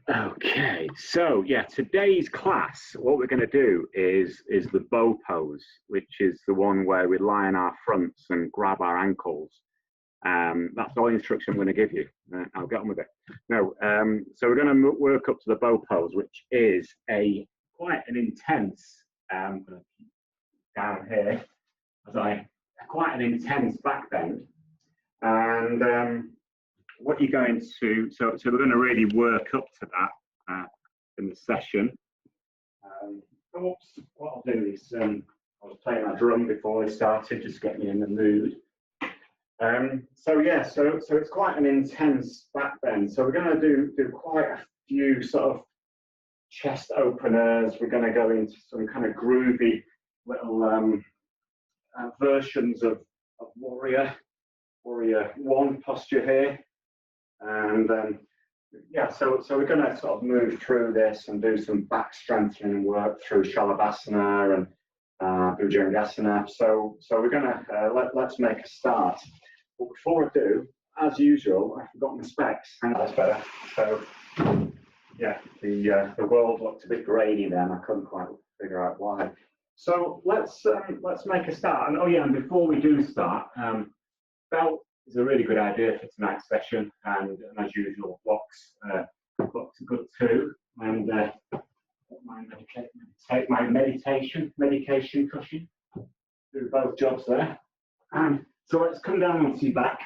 Okay, so yeah, today's class, what we're going to do is the bow pose, which is the one where we lie on our fronts and grab our ankles. That's all the instruction I'm going to give you. I'll get on with it. No, so we're going to work up to the bow pose, which is quite an intense. I'm going to keep down here quite an intense back bend, and what you're going to, so we're going to really work up to that in the session. Oops, what I'll do is, I was playing my drum before we started, just get me in the mood. So yeah, so it's quite an intense back bend. So we're going to do quite a few sort of chest openers. We're going to go into some kind of groovy little versions of warrior one posture here. And yeah, so we're going to sort of move through this and do some back strengthening work through Shalabhasana and Bhujangasana. So we're going to let's make a start. But before I do, as usual, I forgot my specs. That's better. So yeah, the world looked a bit grainy then. I couldn't quite figure out why. So let's make a start. And oh yeah, and before we do start, belt is a really good idea for tonight's session, and as usual, blocks are good too. And my medication cushion. Do both jobs there. And so let's come down onto your back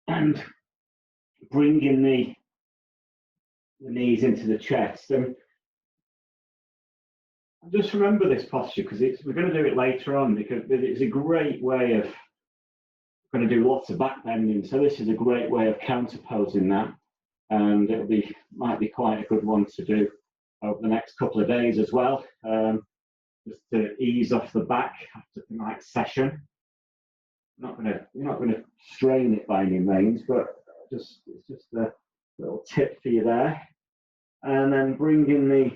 and bring in the knees into the chest. And just remember this posture because we're going to do it later on, because it's a great way of going to do lots of back bending. So this is a great way of counterposing that, and might be quite a good one to do over the next couple of days as well, just to ease off the back after tonight's session. You're not going to strain it by any means, but it's just a little tip for you there. And then bringing the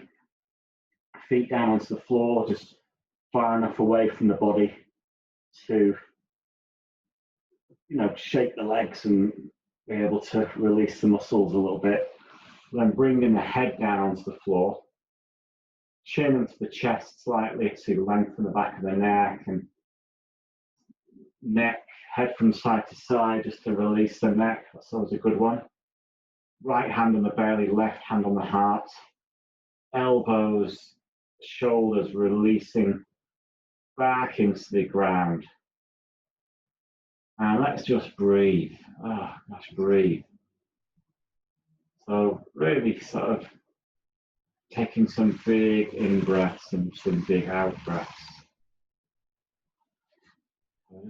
feet down onto the floor, just far enough away from the body to shake the legs and be able to release the muscles a little bit. Then bringing the head down onto the floor, chin into the chest slightly to lengthen the back of the neck, and head from side to side just to release the neck. That's always a good one. Right hand on the belly, left hand on the heart. Elbows, shoulders releasing back into the ground. And let's just breathe. Oh, gosh, breathe. So really sort of taking some big in-breaths and some big out-breaths.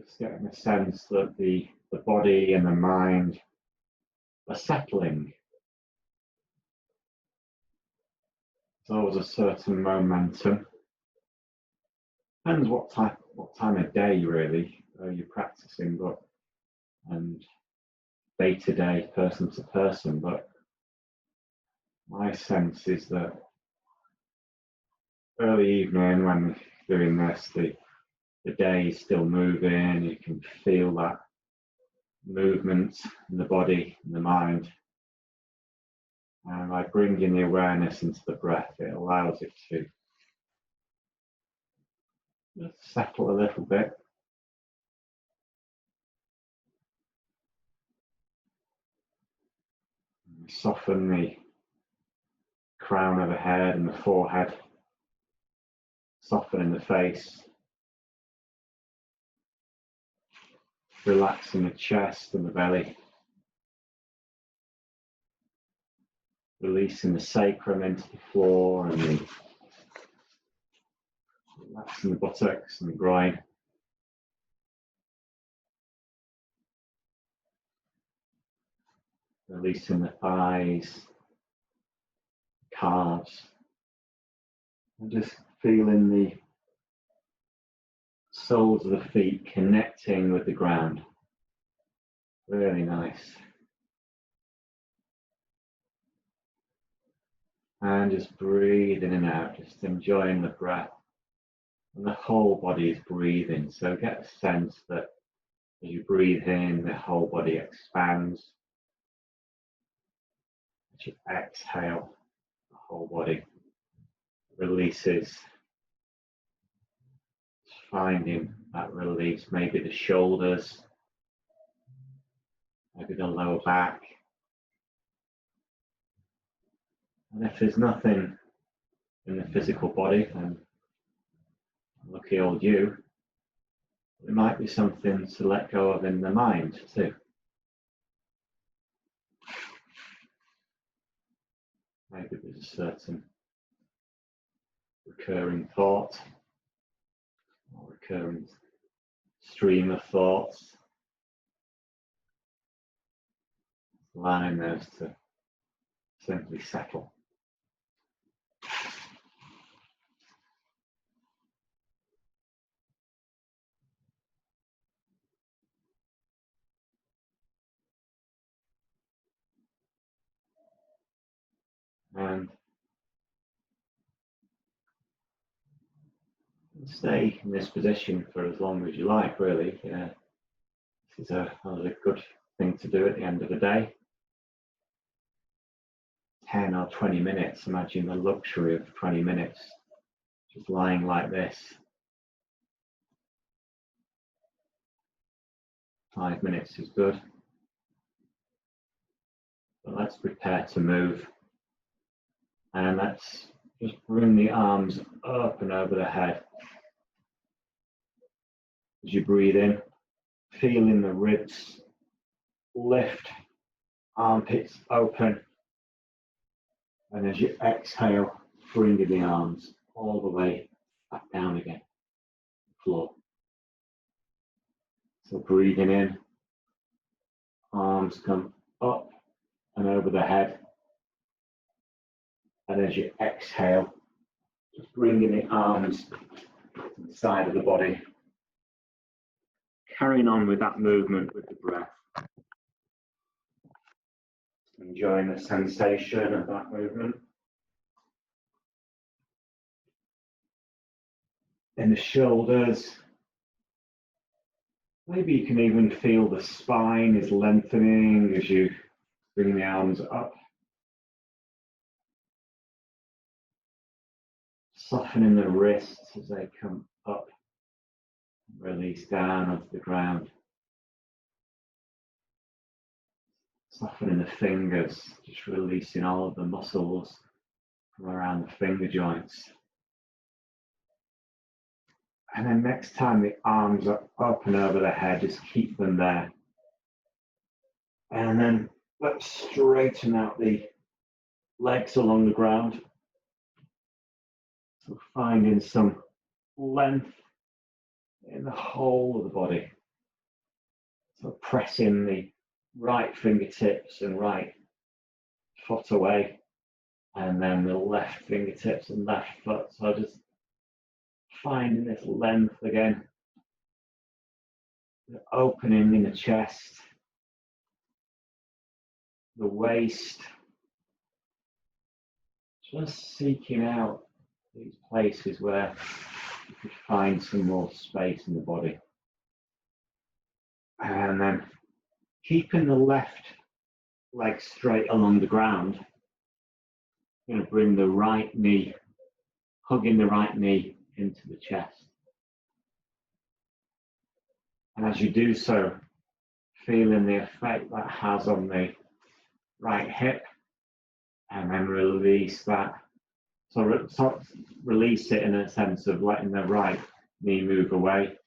Just getting a sense that the body and the mind are settling. There's always a certain momentum. Depends what time of day really you're practicing, and day to day, person to person. But my sense is that early evening when doing this, the day is still moving. You can feel that movement in the body and the mind. And by bringing the awareness into the breath, it allows it to just settle a little bit. Soften the crown of the head and the forehead. Soften in the face. Relaxing the chest and the belly. Releasing the sacrum into the floor, and relaxing the buttocks and the groin. Releasing the thighs, calves, and just feeling the soles of the feet connecting with the ground. Really nice. And just breathe in and out, just enjoying the breath. And the whole body is breathing, so get a sense that as you breathe in, the whole body expands. As you exhale, whole body. Releases. Finding that release, maybe the shoulders, maybe the lower back. And if there's nothing in the physical body, then lucky old you, there might be something to let go of in the mind too. Maybe there's a certain recurring thought or recurring stream of thoughts. Allowing those to simply settle. And stay in this position for as long as you like, really. This is another good thing to do at the end of the day. 10 or 20 minutes, imagine the luxury of 20 minutes, just lying like this. 5 minutes is good. But let's prepare to move. And let's just bring the arms up and over the head. As you breathe in, feeling the ribs lift, armpits open. And as you exhale, bringing the arms all the way back down again, floor. So breathing in, arms come up and over the head. And as you exhale, just bringing the arms to the side of the body. Carrying on with that movement with the breath. Enjoying the sensation of that movement. In the shoulders. Maybe you can even feel the spine is lengthening as you bring the arms up. Softening the wrists as they come up, release down onto the ground. Softening the fingers, just releasing all of the muscles from around the finger joints. And then next time the arms are up and over the head, just keep them there. And then let's straighten out the legs along the ground. So finding some length in the whole of the body. So pressing the right fingertips and right foot away, and then the left fingertips and left foot. So just finding this length again. The opening in the chest, the waist. Just seeking out these places where you could find some more space in the body. And then keeping the left leg straight along the ground, you're going to bring the right knee, hugging the right knee into the chest. And as you do so, feeling the effect that has on the right hip, and then release that. So release it in a sense of letting the right knee move away.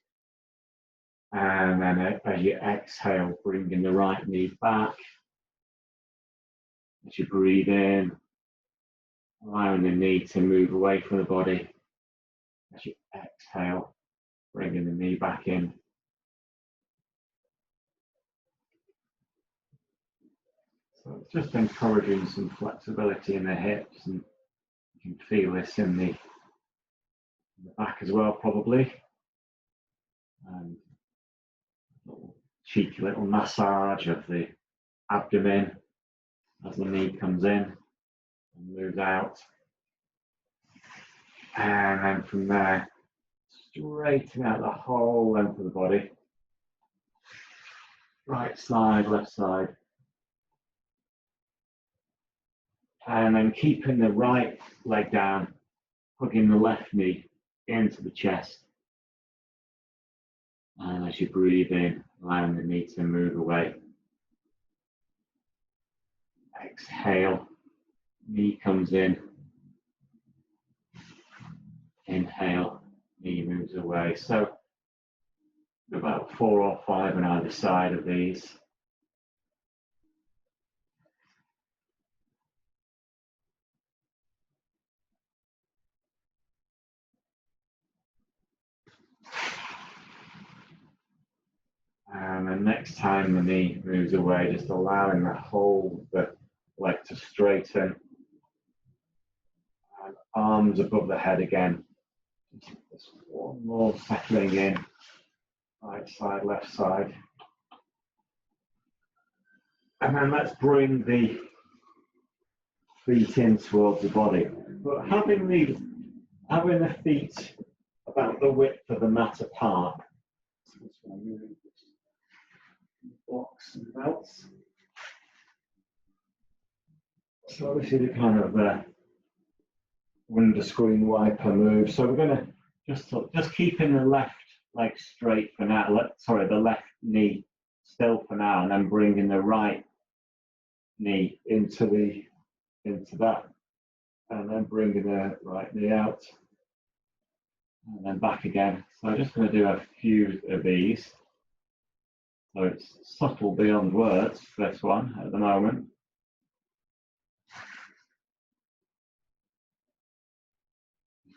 And then as you exhale, bringing the right knee back. As you breathe in, allowing the knee to move away from the body. As you exhale, bringing the knee back in. So it's just encouraging some flexibility in the hips, and you can feel this in the back as well, probably. And cheeky little massage of the abdomen as the knee comes in and moves out. And then from there, straighten out the whole length of the body. Right side, left side. And then keeping the right leg down, hugging the left knee into the chest. And as you breathe in, allowing the knee to move away. Exhale, knee comes in. Inhale, knee moves away. So about 4 or 5 on either side of these. And the next time the knee moves away, just allowing the whole the leg to straighten. And arms above the head again. Just one more settling in. Right side, left side. And then let's bring the feet in towards the body. But having the feet about the width of the mat apart. So just going to move blocks and belts. So this is a kind of window screen wiper move. So we're going to just keeping the left leg straight for now. The left knee still for now, and then bringing the right knee into that, and then bringing the right knee out, and then back again. So I'm just going to do a few of these. So it's subtle beyond words, this one at the moment.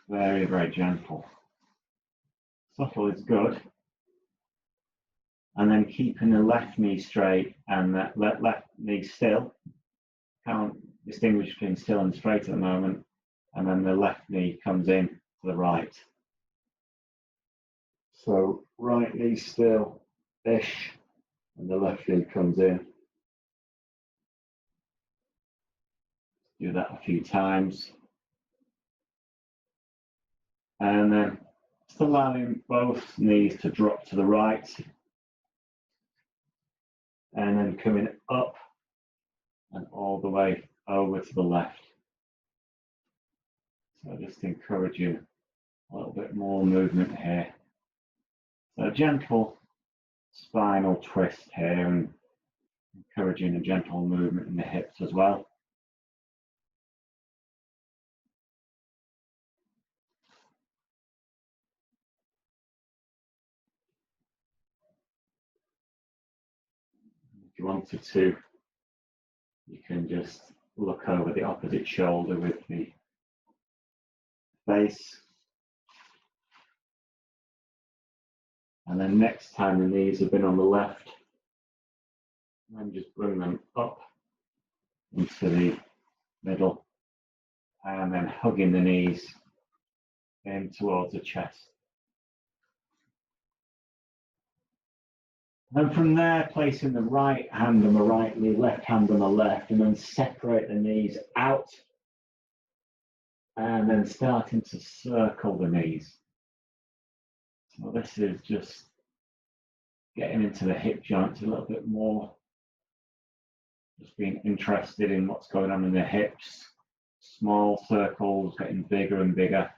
Very, very gentle. Subtle is good. And then keeping the left knee straight and the left knee still. Can't distinguish between still and straight at the moment. And then the left knee comes in to the right. So right knee still-ish, and the left knee comes in. Do that a few times. And then just allowing both knees to drop to the right. And then coming up and all the way over to the left. So just encouraging a little bit more movement here. So a gentle spinal twist here, and encouraging a gentle movement in the hips as well. If you wanted to, you can just look over the opposite shoulder with the face. And then next time the knees have been on the left, then just bring them up into the middle, and then hugging the knees in towards the chest. And from there, placing the right hand on the right knee, left hand on the left, and then separate the knees out, and then starting to circle the knees. So this is just getting into the hip joints a little bit more, just being interested in what's going on in the hips. Small circles getting bigger and bigger.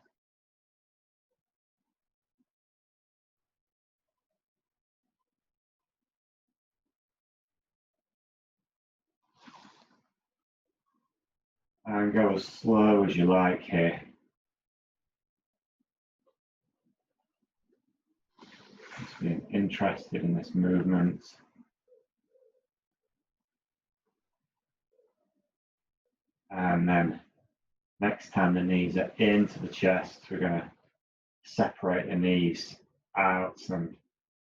And go as slow as you like here. Just being interested in this movement. And then next time the knees are into the chest, we're going to separate the knees out, and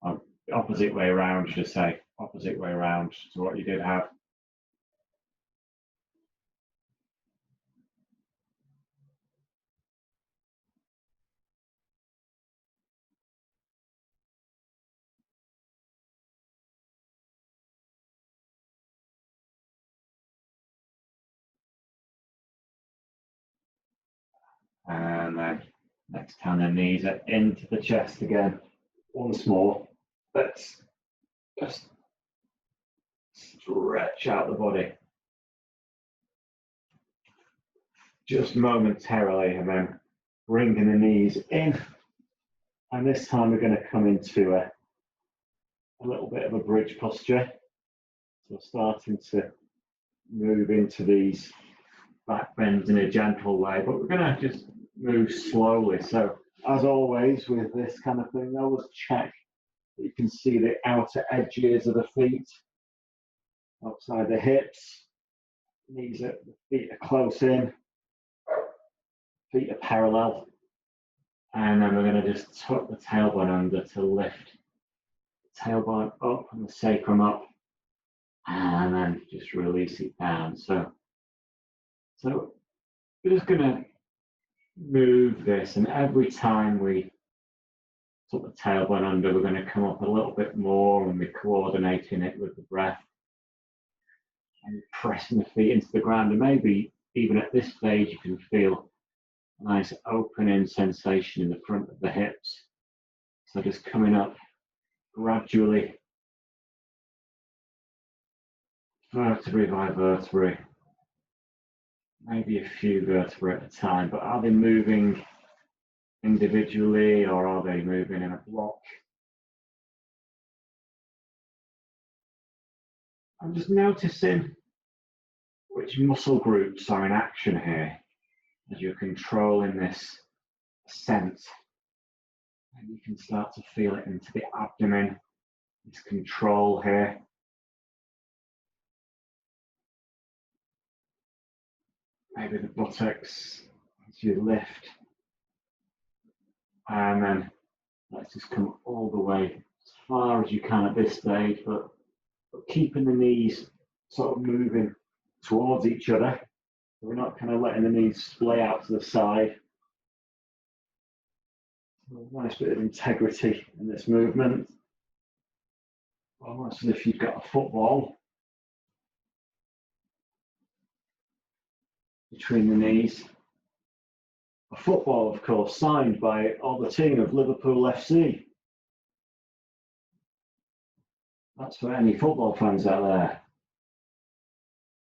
the opposite way around, should I say, opposite way around to what you did have. And then next time the knees are into the chest again, once more, let's just stretch out the body. just momentarily, and then bringing the knees in. And this time we're going to come into a little bit of a bridge posture. So starting to move into these back bends in a gentle way, but we're going to just move slowly. So as always with this kind of thing, always check that you can see the outer edges of the feet, outside the hips, knees are, the feet are close in, feet are parallel. And then we're going to just tuck the tailbone under to lift the tailbone up and the sacrum up, and then just release it down. So we're just going to move this, and every time we tuck the tailbone under, we're going to come up a little bit more, and we're coordinating it with the breath and pressing the feet into the ground. And maybe even at this stage, you can feel a nice opening sensation in the front of the hips. So just coming up gradually, vertebrae by vertebrae, maybe a few vertebrae at a time, but are they moving individually or are they moving in a block? I'm just noticing which muscle groups are in action here as you're controlling this ascent. And you can start to feel it into the abdomen, this control here. Maybe the buttocks as you lift. And then let's just come all the way as far as you can at this stage, but keeping the knees sort of moving towards each other. So we're not kind of letting the knees splay out to the side. So a nice bit of integrity in this movement. Almost as if you've got a football between the knees. A football, of course, signed by all the team of Liverpool FC. That's for any football fans out there.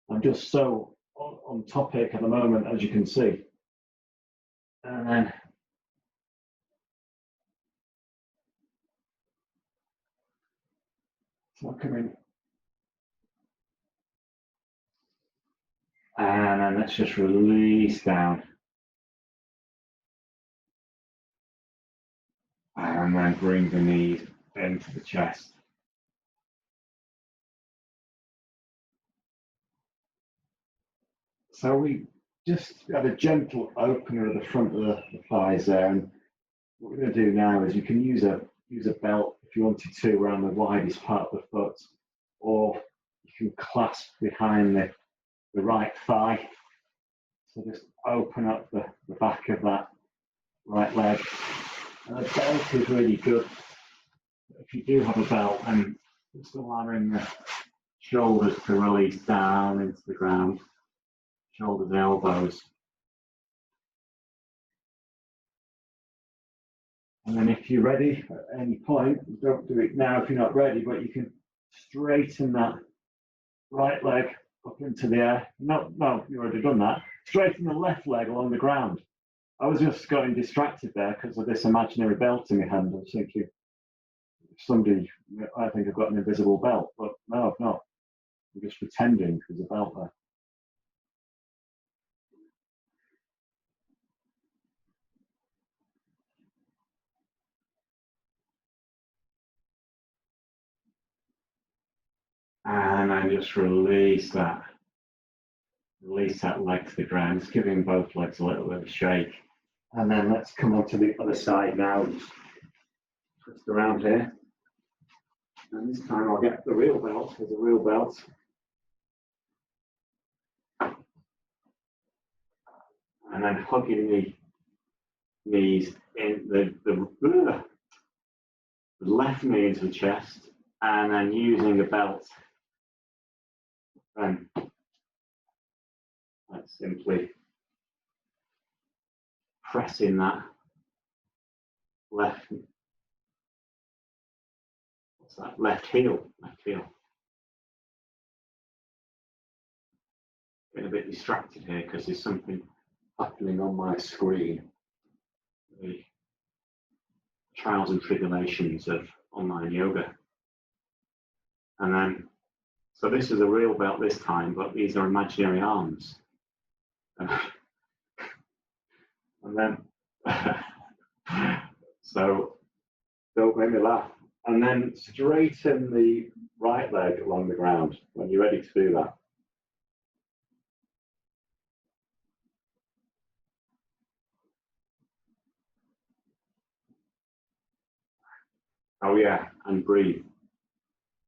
I'm just so on topic at the moment, as you can see. And then so coming. And then let's just release down. And then bring the knees into the chest. So we just had a gentle opener at the front of the thighs there. And what we're going to do now is you can use a belt if you wanted to around the widest part of the foot, or you can clasp behind the right thigh. So just open up the back of that right leg. And the belt is really good. If you do have a belt, and just allowing the shoulders to release down into the ground, shoulders and elbows. And then if you're ready at any point, don't do it now if you're not ready, but you can straighten that right leg up into the air. No, you've already done that. Straighten the left leg along the ground. I was just getting distracted there because of this imaginary belt in my hand. I was thinking, somebody, I think I've got an invisible belt, but no, I've not. I'm just pretending there's a belt there. And then just release that leg to the ground, just giving both legs a little bit of a shake. And then let's come on to the other side now. Just twist around here. And this time I'll get the real belt. There's a real belt. And then hugging the knees in the left knee into the chest, and then using a belt. Then let's simply pressing that left heel. Getting a bit distracted here because there's something happening on my screen. The trials and tribulations of online yoga. And then, so this is a real belt this time, but these are imaginary arms. And then, so don't make me laugh. And then straighten the right leg along the ground when you're ready to do that. Oh yeah, and breathe.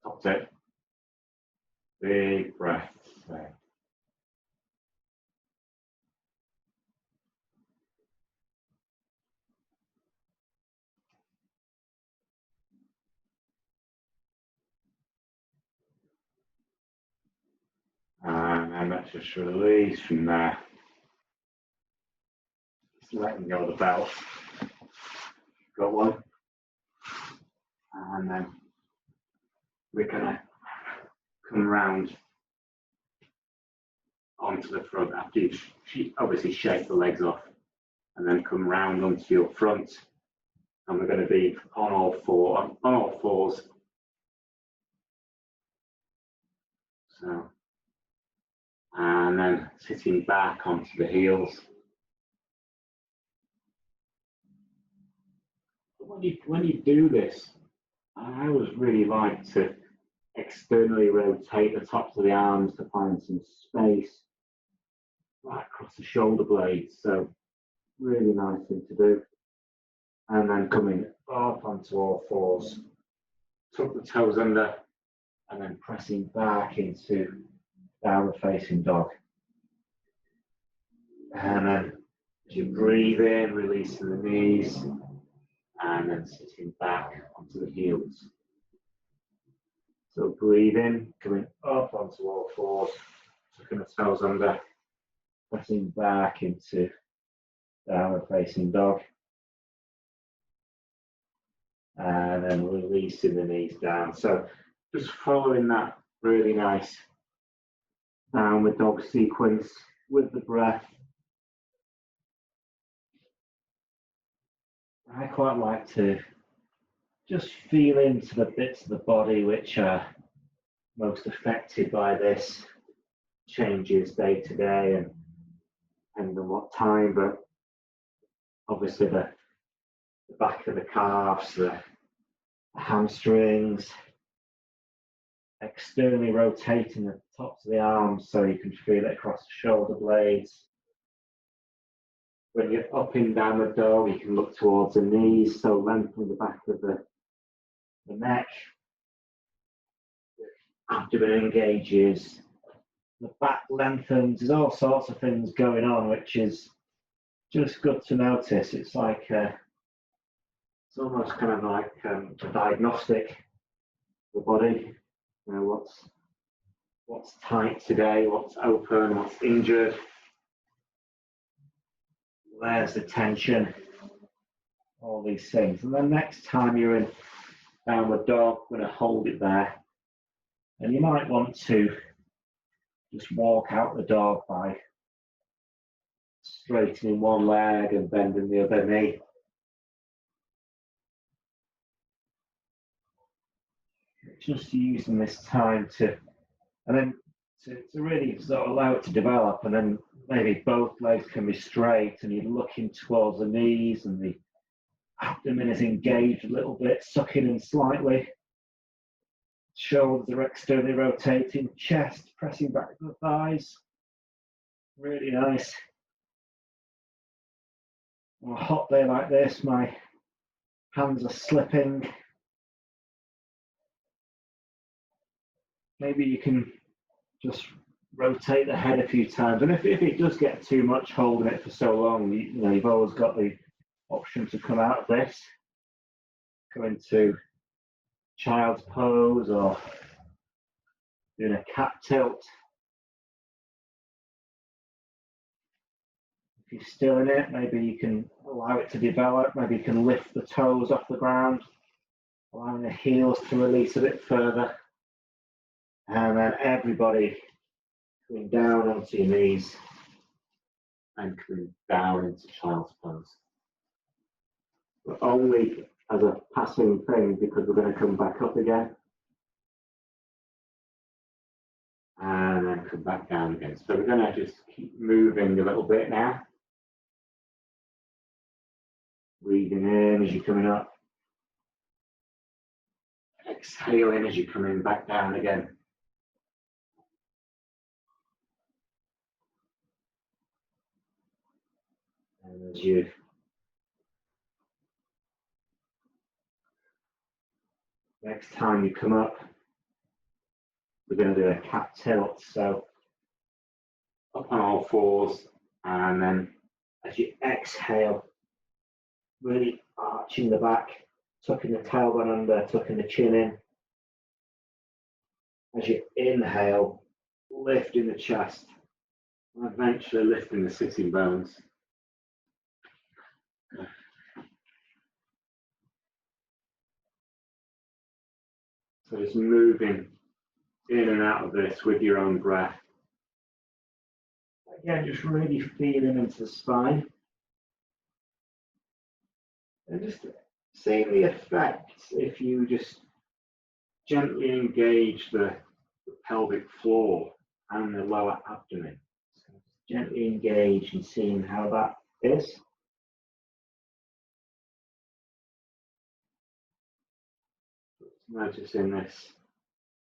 Top tip. Big breath. And then let's just release from there. Just letting go of the belt. Got one. And then we're gonna come round onto the front after you've obviously shake the legs off, and then come round onto your front. And we're going to be on all fours. So, and then sitting back onto the heels. When you do this, I always really like to externally rotate the tops of the arms to find some space right across the shoulder blades. So really nice thing to do. And then coming up onto all fours, tuck the toes under, and then pressing back into downward facing dog. And then as you breathe in, releasing the knees, and then sitting back onto the heels. So breathe in, coming up onto all fours, tucking the toes under, pressing back into downward facing dog. And then releasing the knees down. So just following that really nice downward dog sequence with the breath. I quite like to just feel into the bits of the body which are most affected by this. Changes day to day and depending on what time, but obviously the back of the calves, the hamstrings, externally rotating the tops of the arms so you can feel it across the shoulder blades. When you're up in downward dog, you can look towards the knees, so lengthen the back of the neck. Abdomen engages, the back lengthens. There's all sorts of things going on, which is just good to notice. It's like it's almost kind of like a diagnostic of the body. You know, what's tight today, what's open, what's injured. Where's the tension? All these things. And then next time you're in downward dog, I'm going to hold it there. And you might want to just walk out the dog by straightening one leg and bending the other knee. Just using this time to really sort of allow it to develop, and then maybe both legs can be straight and you're looking towards the knees and the abdomen is engaged a little bit, sucking in slightly. Shoulders are externally rotating, chest pressing back to the thighs. Really nice. On a hot day like this, my hands are slipping. Maybe you can just rotate the head a few times. And if it does get too much holding it for so long, you've always got the option to come out of this, go into child's pose or doing a cat tilt. If you're still in it, maybe you can allow it to develop. Maybe you can lift the toes off the ground, allowing the heels to release a bit further. And then everybody going down onto your knees and coming down into child's pose. But only as a passing thing, because we're going to come back up again. And then come back down again. So we're going to just keep moving a little bit now. Breathing in as you're coming up. Exhaling as you're coming back down again. And as you next time you come up, we're going to do a cat tilt. So up on all fours, and then as you exhale, really arching the back, tucking the tailbone under, tucking the chin in. As you inhale, lifting the chest, and eventually lifting the sitting bones. So just moving in and out of this with your own breath. Again, just really feeling into the spine. And just seeing the effects if you just gently engage the pelvic floor and the lower abdomen. So gently engage and seeing how that is. Noticing this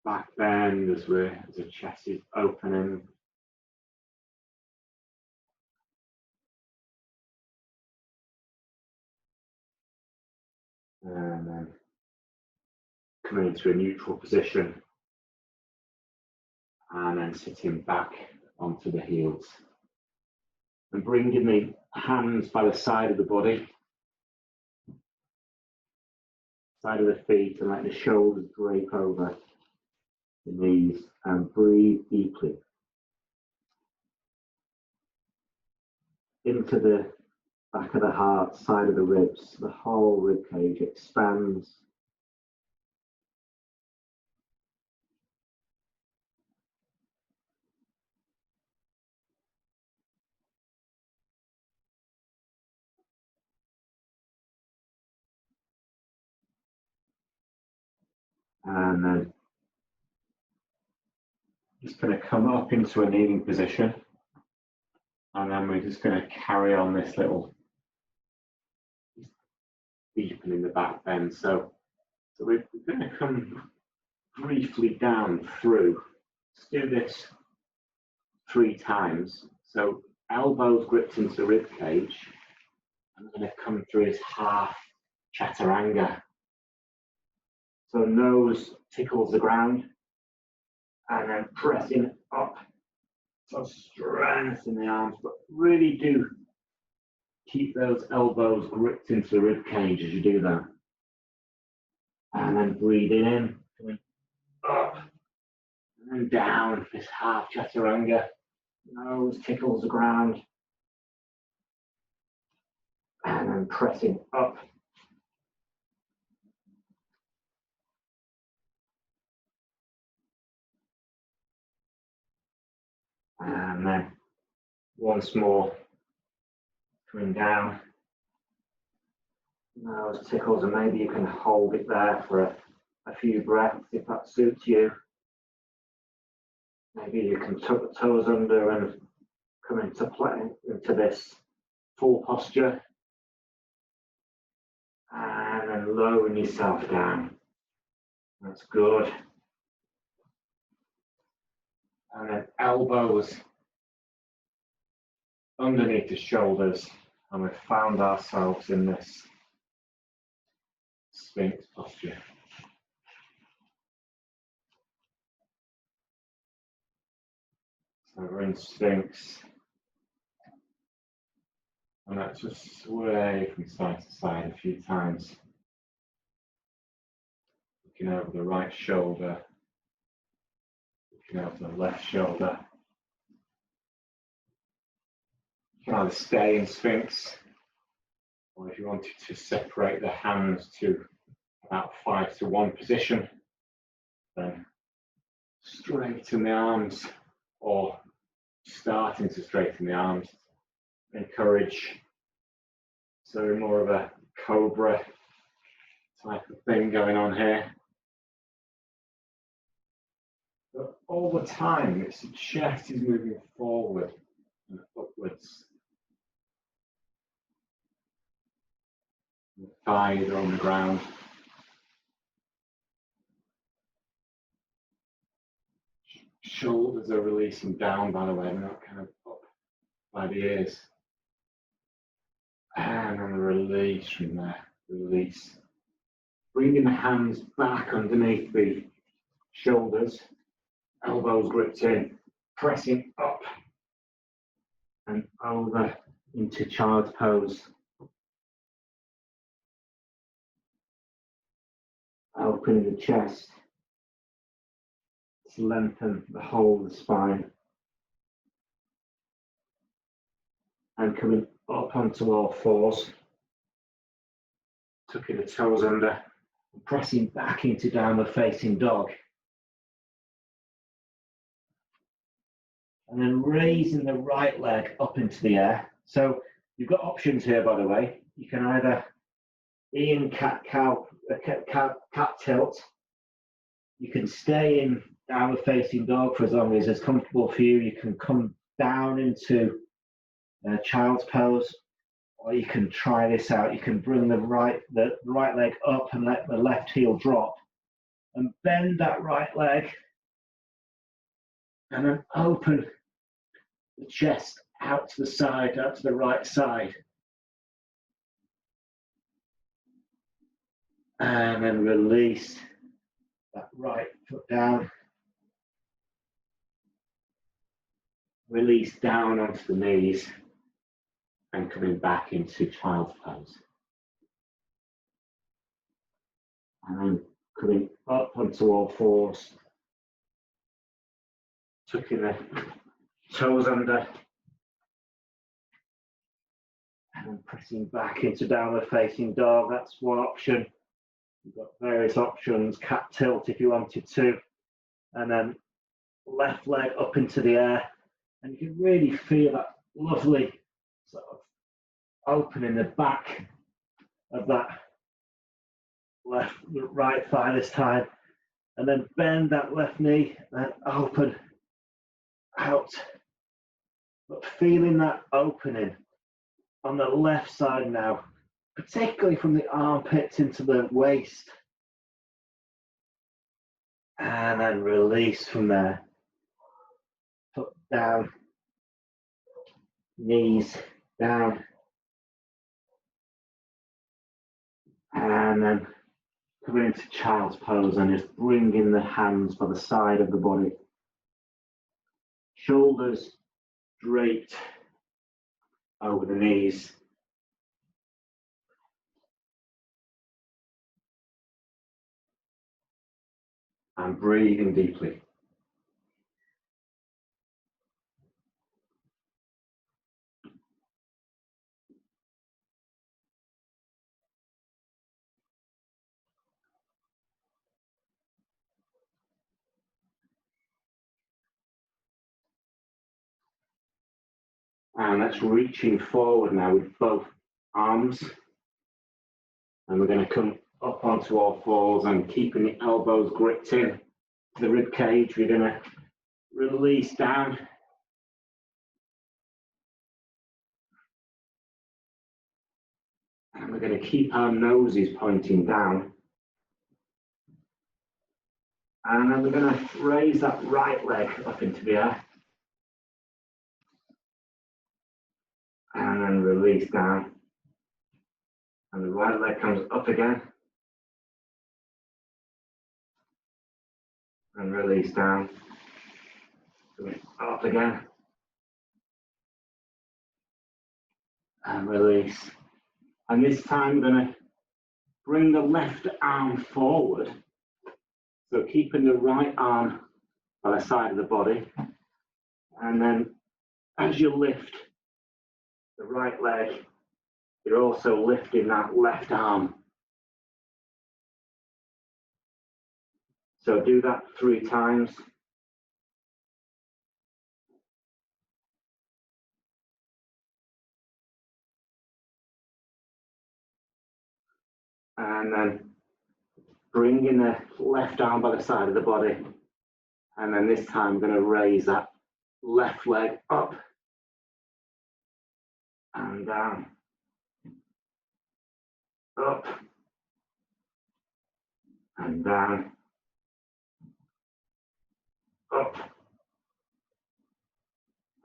back bend as the chest is opening. And then coming into a neutral position. And then sitting back onto the heels. And bringing the hands by the side of the body. Side of the feet, and let the shoulders drape over the knees, and breathe deeply into the back of the heart, side of the ribs. The whole rib cage expands. And then just going to come up into a kneeling position, and then we're just going to carry on this little deepening the back bend. So we're going to come briefly down through. Let's do this 3 times. So elbows gripped into the rib cage. I'm going to come through this half chaturanga. So nose tickles the ground, and then pressing up. So strengthen the arms, but really do keep those elbows gripped into the rib cage as you do that. And then breathing in, coming up, and then down, this half chaturanga. Nose tickles the ground, and then pressing up. And then once more, coming down. Nose tickles, and maybe you can hold it there for a few breaths if that suits you. Maybe you can tuck the toes under and come into this full posture. And then lowering yourself down. That's good. And then elbows underneath the shoulders, and we've found ourselves in this Sphinx posture. So we're in Sphinx, and let's just sway from side to side a few times. Looking over the right shoulder, looking over the left shoulder. You can either stay in Sphinx, or if you wanted to separate the hands to about 5-to-1 position, then straighten the arms, or starting to straighten the arms. encourage. So more of a cobra type of thing going on here. But all the time, it's the chest is moving forward and upwards. The thighs are on the ground. Shoulders are releasing down, by the way, they're not kind of up by the ears. And then release from there, release. Bringing the hands back underneath the shoulders, elbows gripped in, pressing up and over into child's pose. Opening the chest to lengthen the whole of the spine. And coming up onto all fours, tucking the toes under, and pressing back into downward facing dog. And then raising the right leg up into the air. So you've got options here, by the way. You can either be in cat tilt. You can stay in downward facing dog for as long as it's comfortable for you. You can come down into child's pose, or you can try this out. You can bring the right leg up and let the left heel drop, and bend that right leg, and then open the chest out to the side, out to the right side. And then release that right foot down. Release down onto the knees and coming back into child's pose. And then coming up onto all fours, tucking the toes under, and then pressing back into downward facing dog. That's one option. You've got various options, cat tilt if you wanted to, and then left leg up into the air. And you can really feel that lovely sort of opening the back of that right thigh this time. And then bend that left knee and open out. But feeling that opening on the left side now, particularly from the armpits into the waist. And then release from there. Foot down, knees down. And then coming into child's pose and just bringing the hands by the side of the body. Shoulders draped over the knees. And breathing deeply. And that's reaching forward now with both arms. And we're going to come up onto all fours and keeping the elbows gripped in to the rib cage. We're going to release down. And we're going to keep our noses pointing down. And then we're going to raise that right leg up into the air. And then release down. And the right leg comes up again. And release down. Up again. And release. And this time we're going to bring the left arm forward. So keeping the right arm by the side of the body. And then as you lift the right leg, you're also lifting that left arm. So do that 3 times. And then bringing the left arm by the side of the body. And then this time I'm going to raise that left leg up and down, up and down, up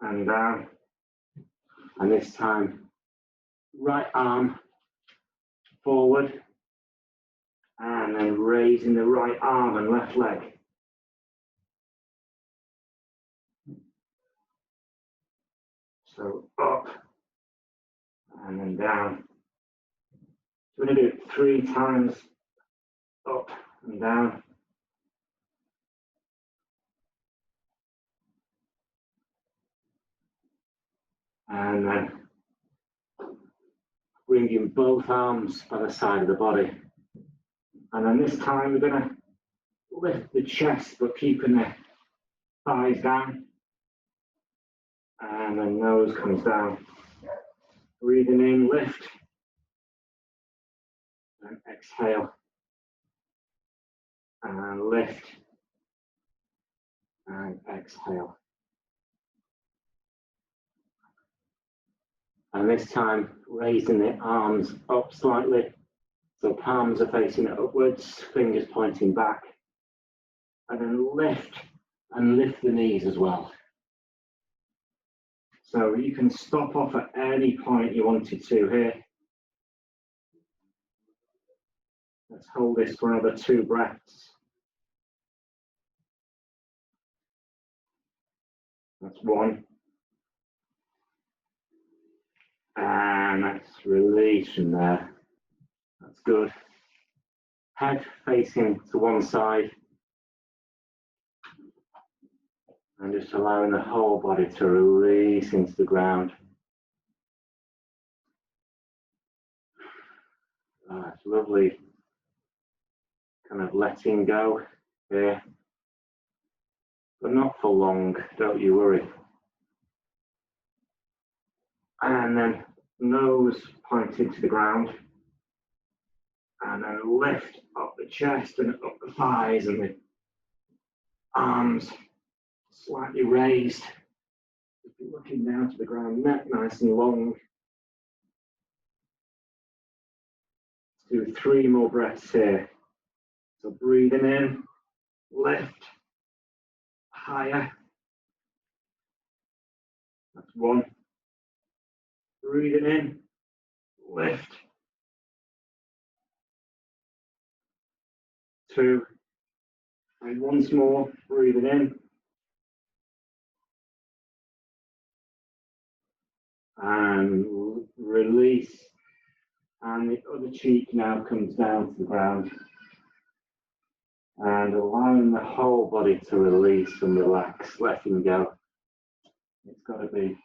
and down. And this time, right arm forward and then raising the right arm and left leg. So up and then down. So we're going to do it 3 times, up and down. And then bringing both arms by the side of the body. And then this time we're going to lift the chest, but keeping the thighs down. And then nose comes down. Breathing in, lift. And exhale. And lift. And exhale. And this time, raising the arms up slightly. So palms are facing upwards, fingers pointing back. And then lift, and lift the knees as well. So you can stop off at any point you wanted to here. Let's hold this for another 2 breaths. That's 1. And let's release from there. That's good. Head facing to one side. And just allowing the whole body to release into the ground. It's lovely. Kind of letting go here. But not for long, don't you worry. And then nose pointed to the ground. And then lift up the chest and up the thighs and the arms slightly raised. If you're looking down to the ground, neck nice and long. Let's do 3 more breaths here. So breathing in, lift, higher. That's 1. Breathing in, lift. 2. And once more, breathing in. And release. And the other cheek now comes down to the ground. And allowing the whole body to release and relax, letting go. It's got to be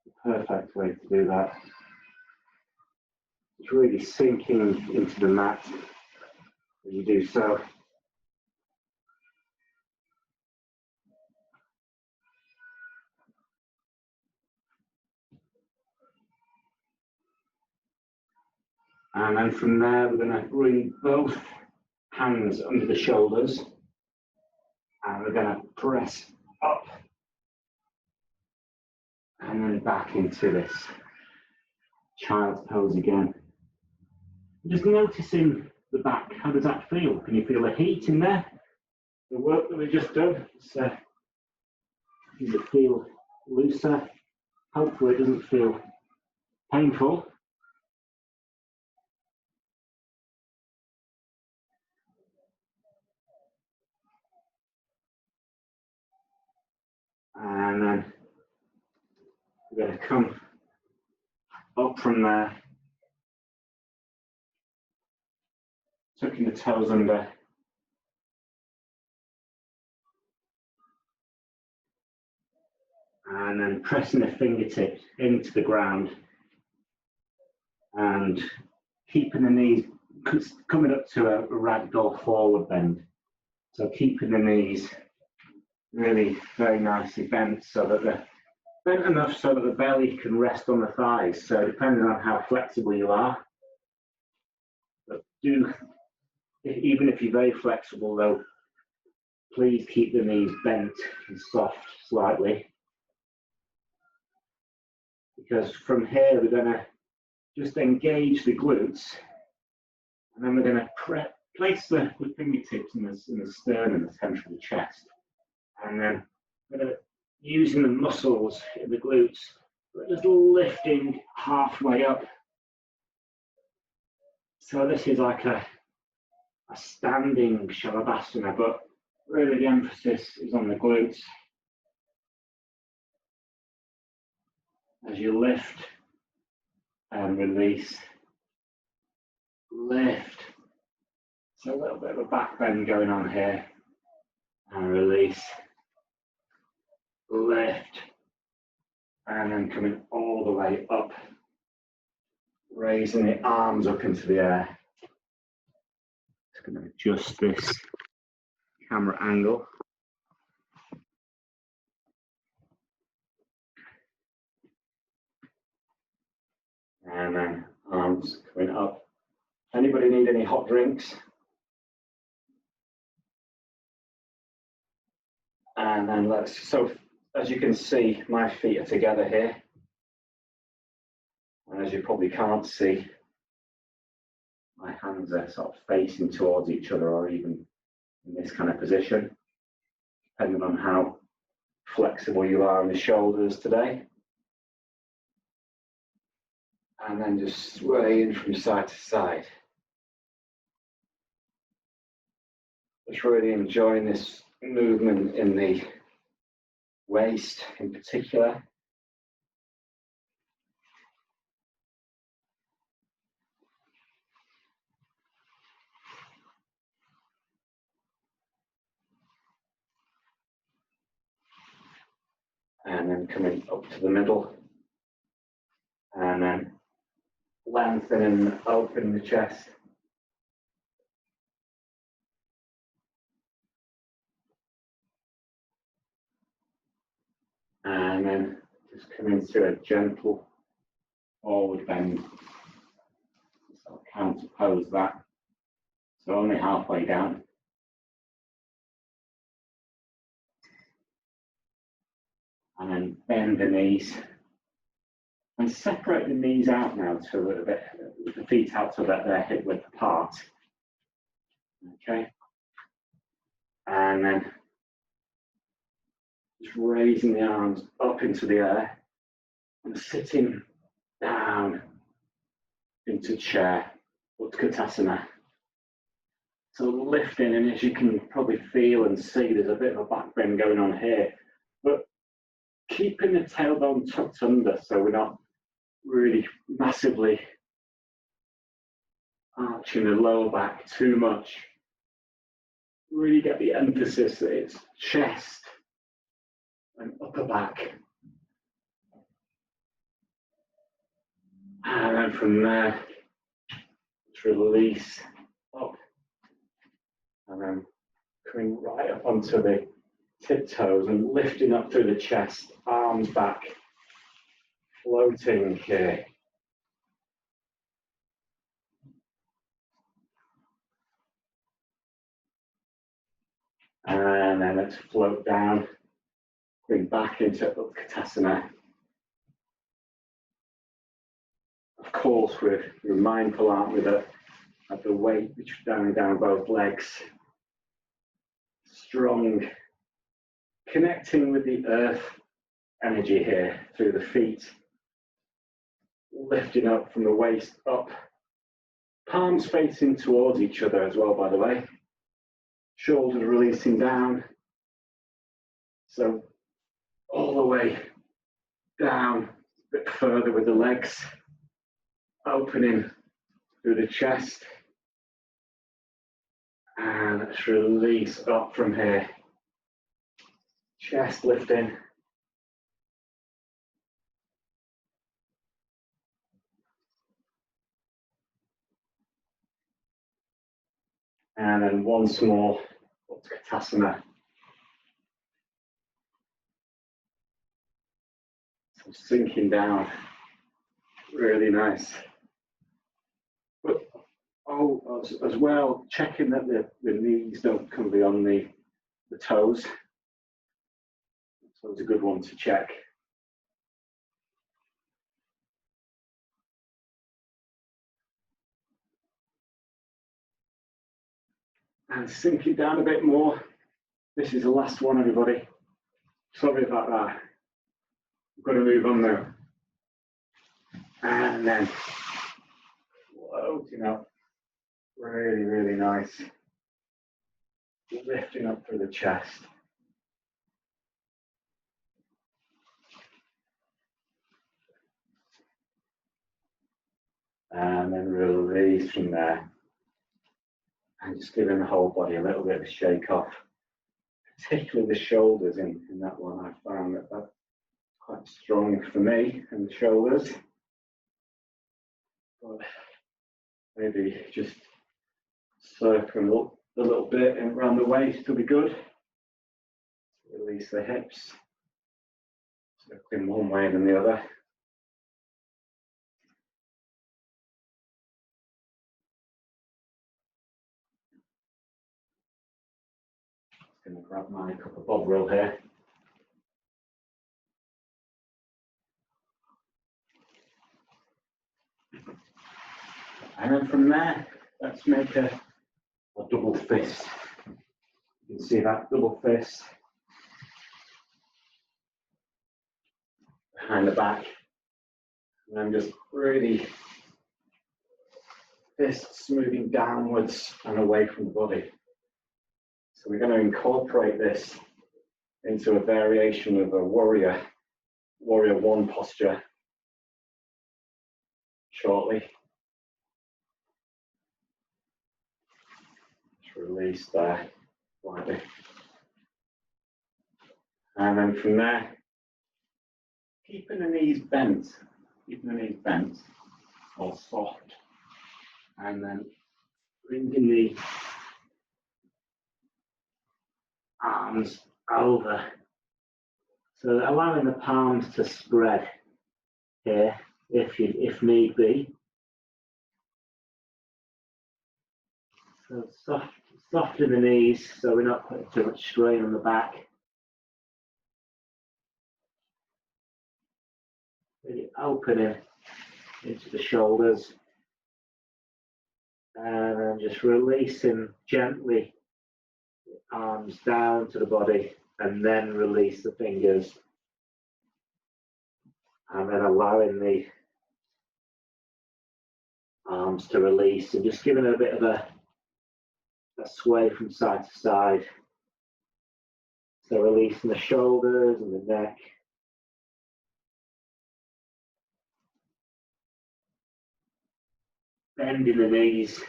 the perfect way to do that. It's really sinking into the mat as you do so. And then from there, we're going to bring both hands under the shoulders. And we're going to press up. And then back into this child's pose again. Just noticing the back. How does that feel? Can you feel the heat in there? The work that we've just done. Does it feel looser? Hopefully it doesn't feel painful. And then we're going to come up from there, tucking the toes under. And then pressing the fingertips into the ground and keeping the knees coming up to a ragdoll forward bend. So keeping the knees really very nicely bent so that they're bent enough so that the belly can rest on the thighs. So depending on how flexible you are, even if you're very flexible though, please keep the knees bent and soft slightly. Because from here we're going to just engage the glutes, and then we're going to place the fingertips in the sternum, the center of the chest, and then we're going to, using the muscles in the glutes, we're just lifting halfway up. So this is like a standing Shavasana, but really the emphasis is on the glutes. As you lift and release, lift. So a little bit of a back bend going on here, and release, lift, and then coming all the way up, raising the arms up into the air. Just going to adjust this camera angle. And then arms coming up. Anybody need any hot drinks? And then so as you can see, my feet are together here. And as you probably can't see, my hands are sort of facing towards each other, or even in this kind of position, depending on how flexible you are in the shoulders today. And then just swaying from side to side. Just really enjoying this movement in the waist in particular. And then coming up to the middle. And then lengthening and opening the chest. And then just coming to a gentle forward bend. So I'll counterpose that. So only halfway down. And then bend the knees. And separate the knees out now to a little bit, the feet out so that they're hip width apart. Okay. And then just raising the arms up into the air and sitting down into chair, Utkatasana. So lifting, and as you can probably feel and see, there's a bit of a back bend going on here, but keeping the tailbone tucked under so we're not really massively arching the lower back too much. Really get the emphasis that it's chest and upper back. And then from there, just release up. And then coming right up onto the tiptoes and lifting up through the chest, arms back, floating here. And then let's float down, bring back into Utkatasana. Of course, we're mindful, aren't we, of the weight which is down both legs. Strong, connecting with the earth energy here through the feet. Lifting up from the waist up. Palms facing towards each other as well, by the way. Shoulders releasing down. So all the way down, a bit further with the legs. Opening through the chest. And let's release up from here. Chest lifting. And then once more, Utkatasana. So sinking down, really nice. But Oh, as well, checking that the knees don't come beyond the toes. So it's a good one to check. And sink it down a bit more. This is the last one, everybody. Sorry about that. I'm going to move on now. And then floating up. Really, really nice. Lifting up through the chest. And then release from there. And just giving the whole body a little bit of a shake off. Particularly the shoulders in that one. I found that that's quite strong for me, and the shoulders. But maybe just circle a little bit and around the waist will be good. Release the hips. Circling one way than the other. Just going to grab my cup of Bovril here. And then from there, let's make a double fist. You can see that double fist behind the back. And then just really fists moving downwards and away from the body. So we're going to incorporate this into a variation of a warrior one posture shortly. Just release there slightly. And then from there, keeping the knees bent, or soft. And then bringing the arms over. So allowing the palms to spread here, if need be. So soft in the knees, so we're not putting too much strain on the back. Really opening into the shoulders. And then just releasing gently the arms down to the body, and then release the fingers. And then allowing the arms to release, and just giving it a bit of a sway from side to side. So releasing the shoulders and the neck. Bending the knees,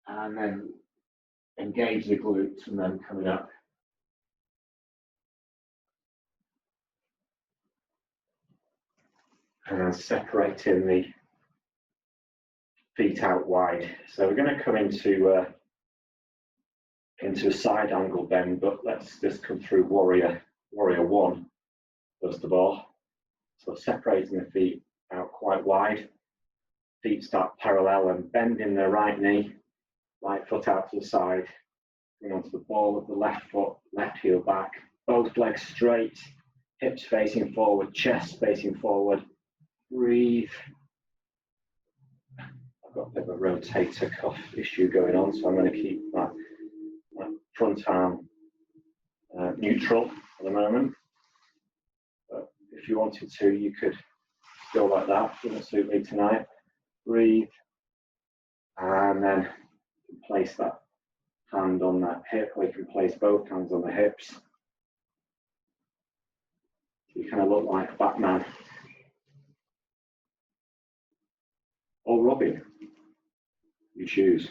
and then engage the glutes, and then coming up. And then separating the feet out wide. So we're going to come into a side angle bend, but let's just come through warrior one first of all. So separating the feet out quite wide. Feet start parallel and bending the right knee, right foot out to the side, bring onto the ball of the left foot, left heel back, both legs straight, hips facing forward, chest facing forward. Breathe. I've got a bit of a rotator cuff issue going on, so I'm going to keep my front arm neutral at the moment. But if you wanted to, you could go like that. Doesn't suit me tonight. Breathe, and then place that hand on that hip, or you can place both hands on the hips. So you kind of look like Batman or Robin. You choose.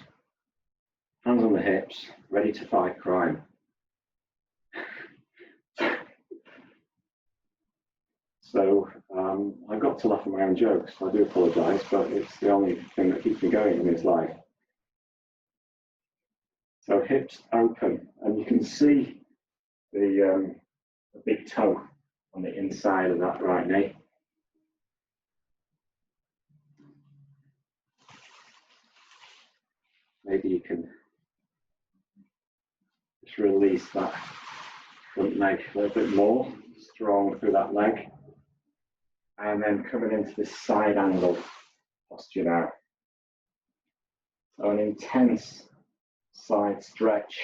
Hands on the hips, ready to fight crime. So I got to laugh at my own jokes. I do apologise, but it's the only thing that keeps me going in this life. So hips open, and you can see the big toe on the inside of that right knee. maybe you can just release that front leg a little bit more, strong through that leg. And then coming into this side angle posture now. So an intense side stretch.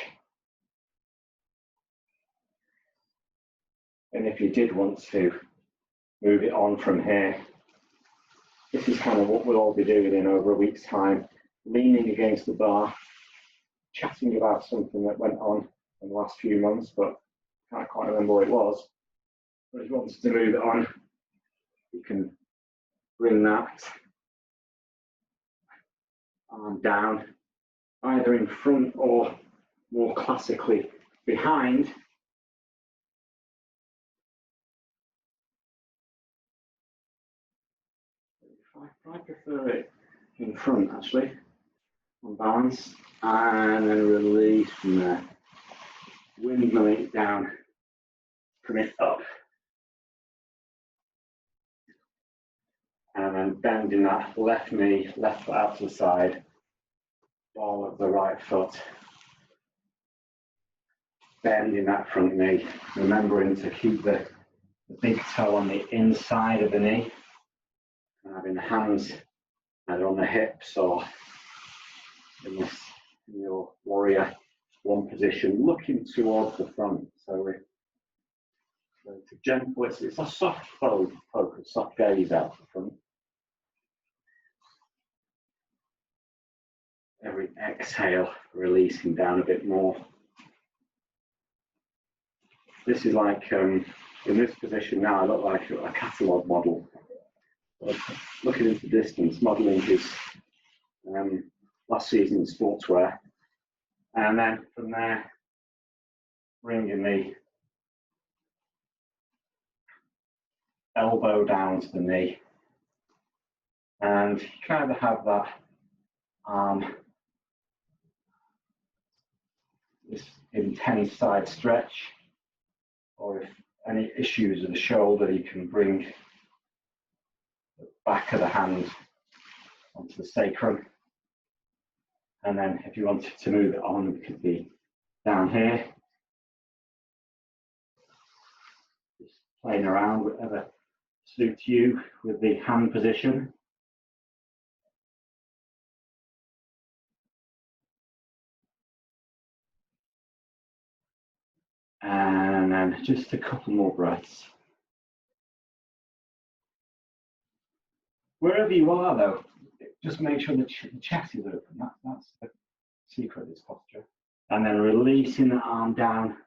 And if you did want to move it on from here, this is kind of what we'll all be doing in over a week's time, leaning against the bar, chatting about something that went on in the last few months, but I can't quite remember what it was. But if you want to move it on, you can bring that arm down, either in front or more classically behind. I prefer it in front actually, on balance, and then release from there. Windmilling it down, commit up. And then bending that left knee, left foot out to the side, ball of the right foot. Bending that front knee, remembering to keep the big toe on the inside of the knee, and having the hands either on the hips or in your warrior one position, looking towards the front. So it's a gentle, it's a soft focus, soft gaze out the front. Every exhale, releasing down a bit more. This is like, in this position now, I look like a catalogue model. Looking into the distance, modelling his last season's sportswear. And then from there, bringing the elbow down to the knee. And you can either have that arm, this intense side stretch, or if any issues with the shoulder, you can bring the back of the hand onto the sacrum. And then if you wanted to move it on, it could be down here. Just playing around, whatever suits you with the hand position. And then just a couple more breaths. Wherever you are though, just make sure the chest is open. That's the secret of this posture. And then releasing the arm down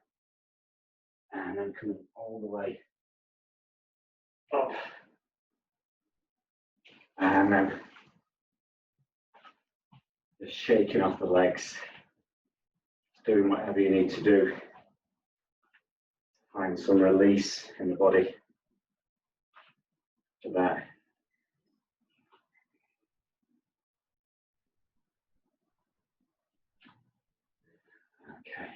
and then coming all the way up. And then just shaking off the legs, doing whatever you need to do. Find some release in the body to that. Okay.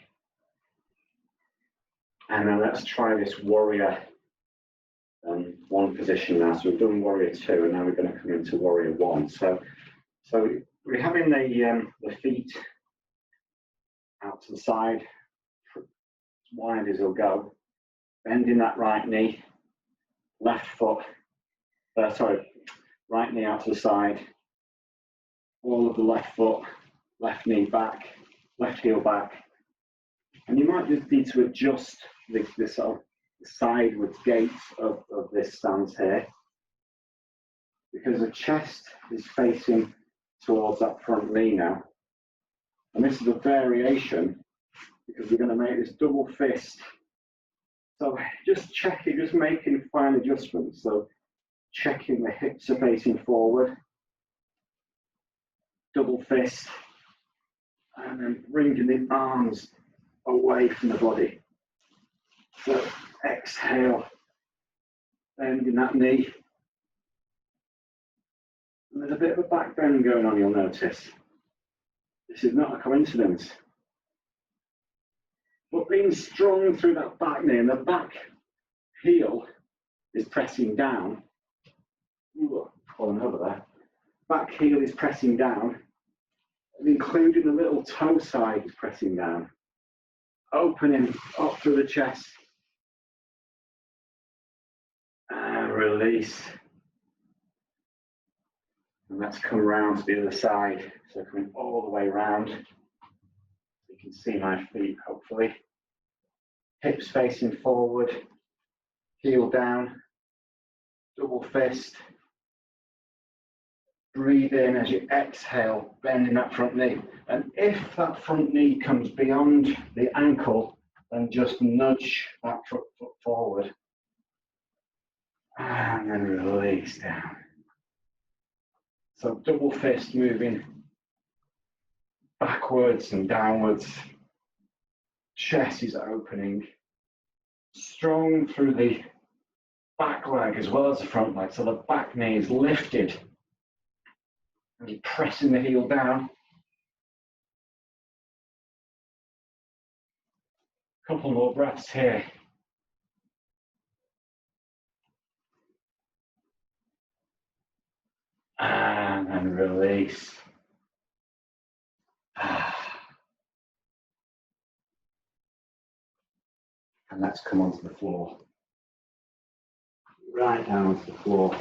And then let's try this warrior one position now. So we've done warrior two, and now we're going to come into warrior one. So we're having the feet out to the side, as wide as they'll go. Bending that right knee, left foot, right knee out to the side, all of the left foot, left knee back, left heel back. And you might just need to adjust the sort of sideways gait of this stance here, because the chest is facing towards that front knee now. And this is a variation because we're going to make this double fist. So just checking, just making fine adjustments. So checking the hips are facing forward, double fist, and then bringing the arms away from the body. So exhale, bending that knee. And there's a bit of a back bend going on, you'll notice. This is not a coincidence. But being strong through that back knee, and the back heel is pressing down. Ooh, falling over there. Back heel is pressing down. including the little toe sides pressing down, opening up through the chest, and release. And let's come round to the other side. So coming all the way round. You can see my feet, hopefully. Hips facing forward, heel down, double fist. Breathe in as you exhale, bending that front knee. And if that front knee comes beyond the ankle, then just nudge that foot forward. And then release down. So double fist moving backwards and downwards. Chest is opening. Strong through the back leg as well as the front leg. So the back knee is lifted. And you're pressing the heel down. Couple more breaths here. And then release. And let's come onto the floor. Right down onto the floor.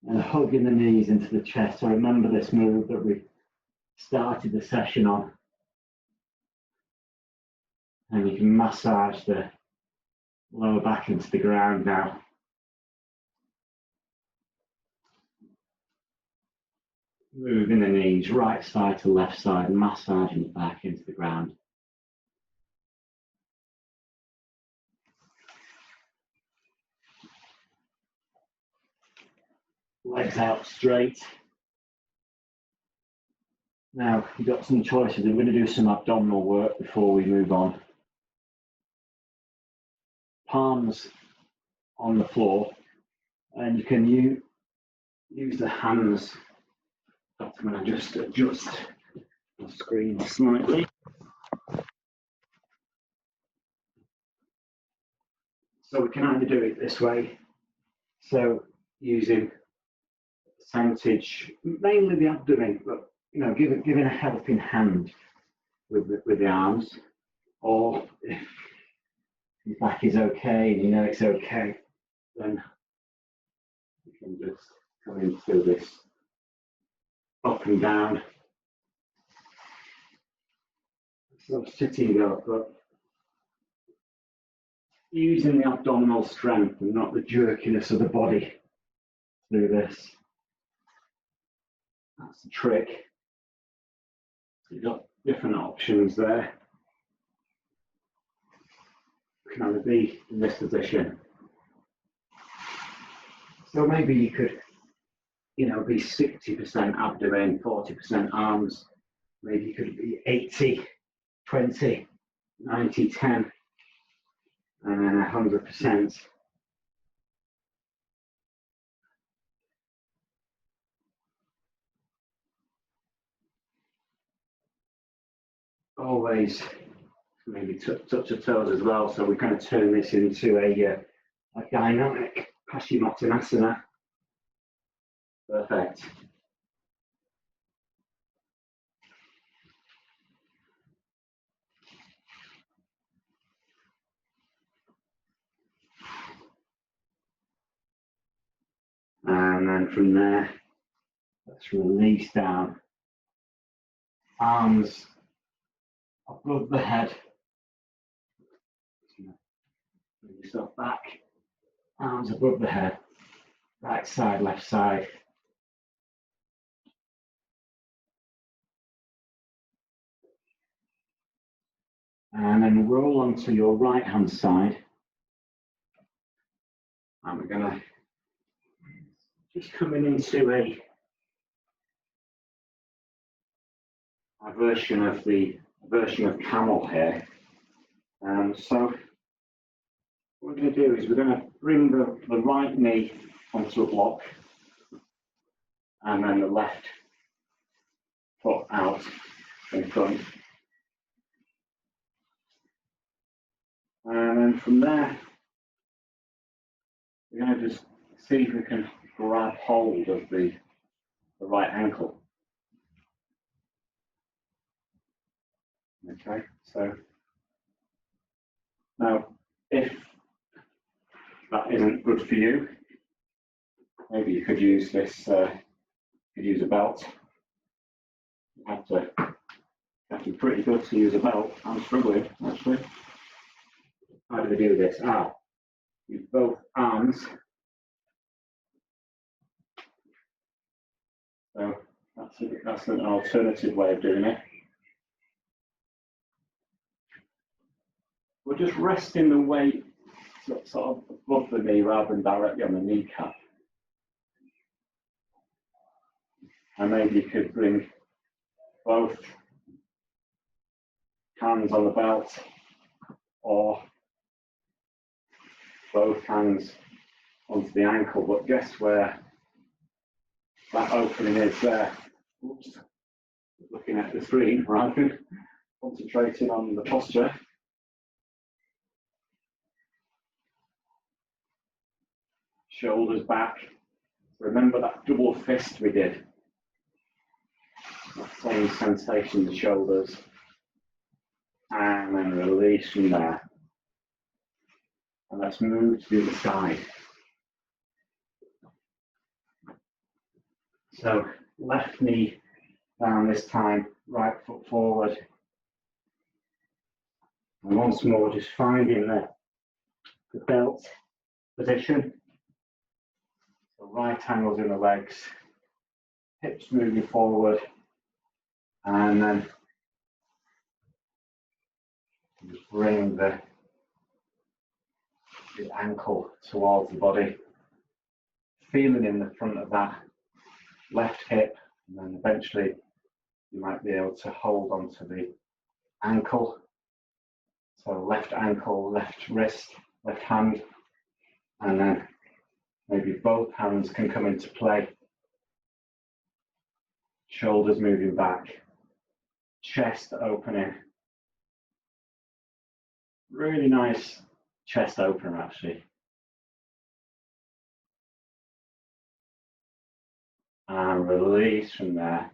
And hugging the knees into the chest. So remember this move that we started the session on. And you can massage the lower back into the ground now. Moving the knees right side to left side, massaging the back into the ground. Legs out straight. Now, you've got some choices. We're going to do some abdominal work before we move on. Palms on the floor, and you can use the hands. I'm going to just adjust the screen slightly. So we can either do it this way, so using percentage, mainly the abdomen, but giving a helping hand with the arms, or if your back is okay and you know it's okay, then you can just come into this up and down. So sitting up, but using the abdominal strength and not the jerkiness of the body through this. That's the trick. You've got different options there. You can either be in this position. So maybe you could, be 60% abdomen, 40% arms. Maybe you could be 80, 20, 90, 10, and then 100%. Always maybe touch the toes as well. So we're going to turn this into a dynamic Paschimottanasana. Perfect. And then from there, let's release down. Arms above the head. Bring yourself back. Arms above the head. Right side, left side. And then roll onto your right hand side. And we're going to just coming into a version of camel here. So what we're going to do is we're going to bring the right knee onto a block and then the left foot out in front. And then from there, we're going to just see if we can grab hold of the right ankle. Okay, so now if that isn't good for you, maybe you could use this, use a belt. You have to be pretty good to use a belt. I'm struggling, actually. How do we do this? Use both arms. So that's an alternative way of doing it. We're just resting the weight sort of above the knee rather than directly on the kneecap. And maybe you could bring both hands on the belt or both hands onto the ankle, but guess where that opening is there? Oops. Looking at the screen rather than concentrating on the posture. Shoulders back. Remember that double fist we did. That same sensation in the shoulders. And then release from there. And let's move to the other side. So left knee down this time, right foot forward. And once more, just finding the belt position. So right angles in the legs, hips moving forward, and then just bring the ankle towards the body, feeling in the front of that left hip, and then eventually you might be able to hold onto the ankle. So left ankle, left wrist, left hand, and then maybe both hands can come into play. Shoulders moving back, chest opening. Really nice chest opener, actually. And release from there.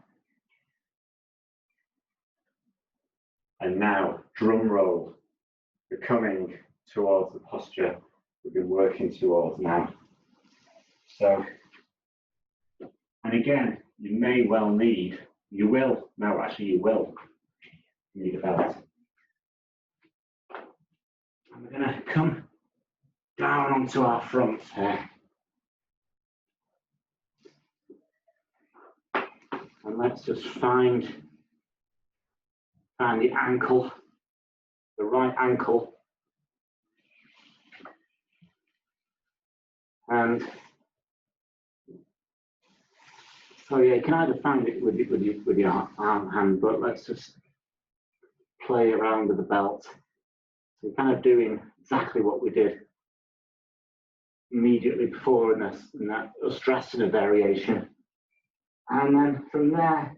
And now, drum roll. We're coming towards the posture we've been working towards now. So, and again, you may well need, you will need a belt. And we're going to come down onto our front here. And let's just find the ankle, the right ankle. And so yeah, you can either find it with your hand, but let's just play around with the belt. So we're kind of doing exactly what we did immediately before in that Dhanurasana variation. And then from there,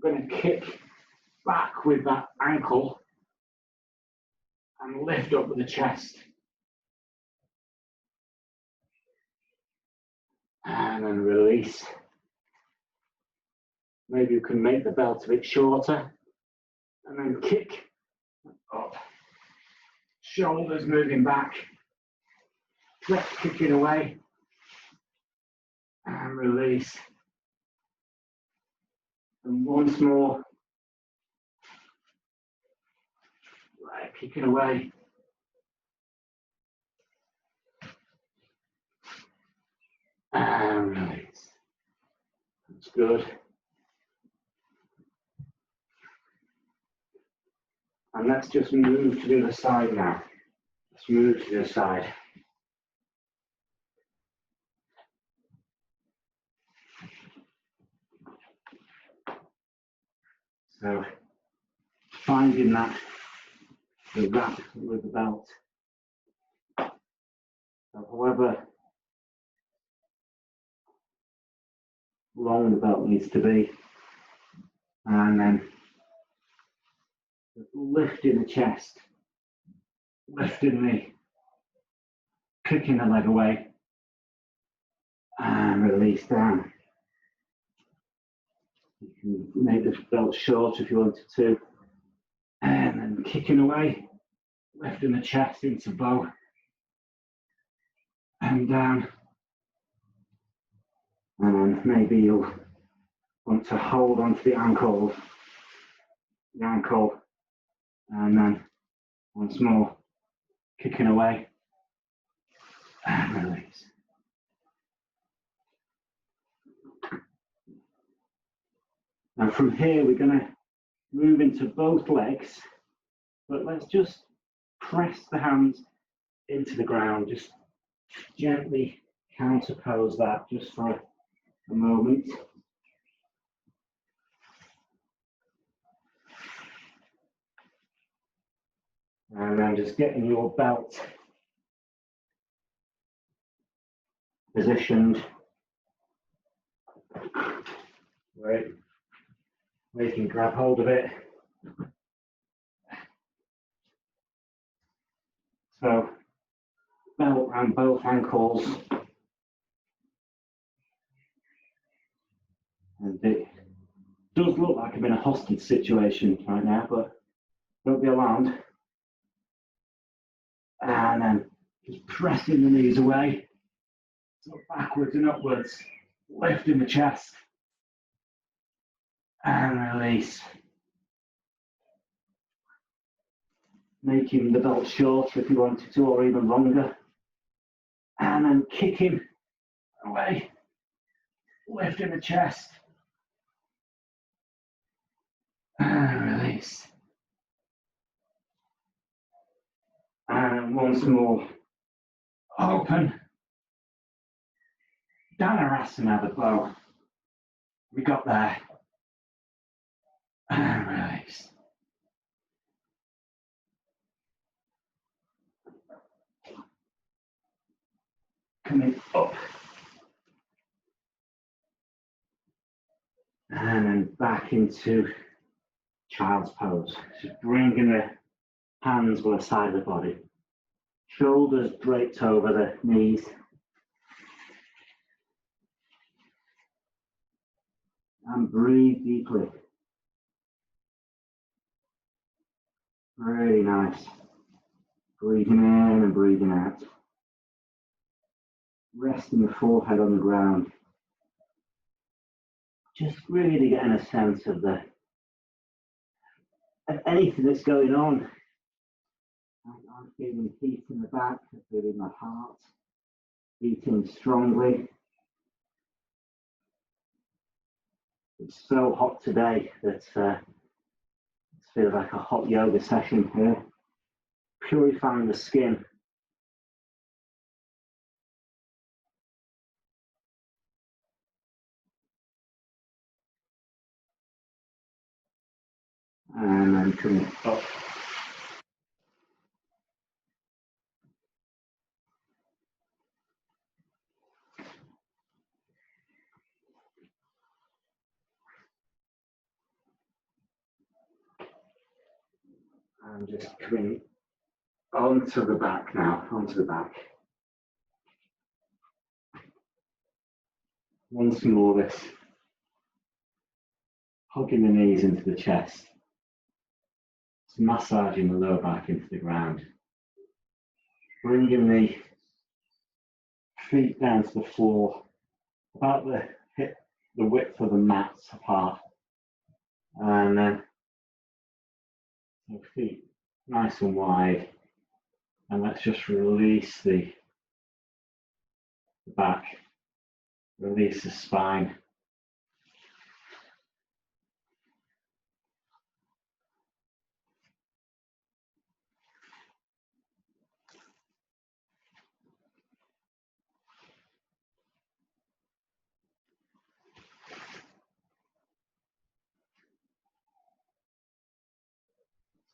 we're going to kick back with that ankle and lift up with the chest. And then release. Maybe you can make the belt a bit shorter and then kick up. Shoulders moving back, left kicking away, and release. And once more, right, kicking away. And release. That's good. And let's just move to the other side now. Let's move to the other side. So, finding the wrap with the belt. So however long the belt needs to be, and then just lifting the chest, kicking the leg away, And release down. You can make the belt short if you wanted to. And then kicking away, lifting the chest into bow. And down. And then maybe you'll want to hold onto the ankle, and then once more, kicking away, and release. Now from here, we're going to move into both legs, but let's just press the hands into the ground, just gently counterpose that just for a moment. And then just getting your belt positioned where you can grab hold of it. So, belt around both ankles. And it does look like I'm in a hostage situation right now, but don't be alarmed. And then just pressing the knees away, so backwards and upwards, lifting the chest, and release. Making the belt shorter if you wanted to, or even longer. And then kicking away, lifting the chest, and release. And once more, open. Dhanurasana, the bow. We got there. And release. Coming up. And then back into child's pose. Just bringing the hands by the side of the body. Shoulders draped over the knees. And breathe deeply. Really nice. Breathing in and breathing out. Resting the forehead on the ground. Just really getting a sense of anything that's going on. I'm feeling heat in the back, I'm feeling my heart beating strongly. It's so hot today that it feels like a hot yoga session here. Purifying the skin. And then coming up. And just coming onto the back now, onto the back. Once more this, hugging the knees into the chest, just massaging the lower back into the ground, bringing the feet down to the floor, about the hip, the width of the mats apart, and then the feet nice and wide, and let's just release the back, release the spine.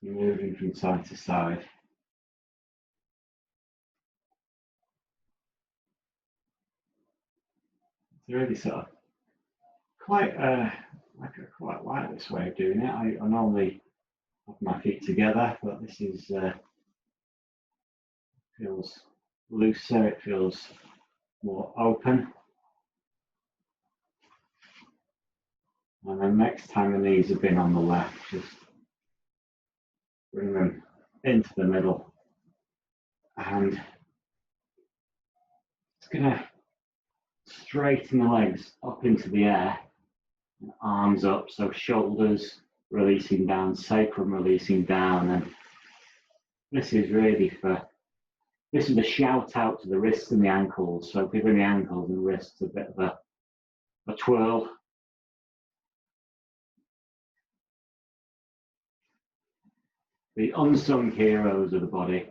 Moving from side to side. It's really sort of quite I quite like this way of doing it. I normally have my feet together, but this is feels looser. It feels more open. And then next time the knees have been on the left, just bring them into the middle. And it's going to straighten the legs up into the air, arms up, so shoulders releasing down, sacrum releasing down. And this is a shout out to the wrists and the ankles. So giving the ankles and wrists a bit of a twirl. The unsung heroes of the body.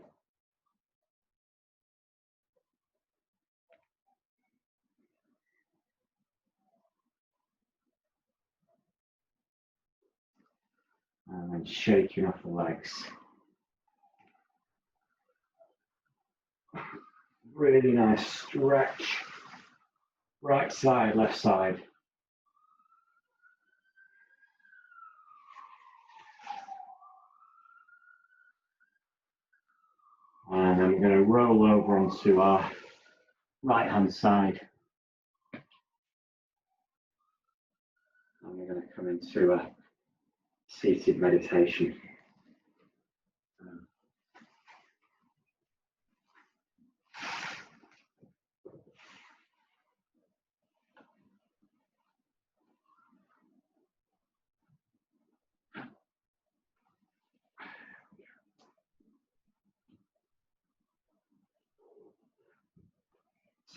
And then shaking off the legs. Really nice stretch. Right side, left side. And then we're going to roll over onto our right hand side. And we're going to come into a seated meditation.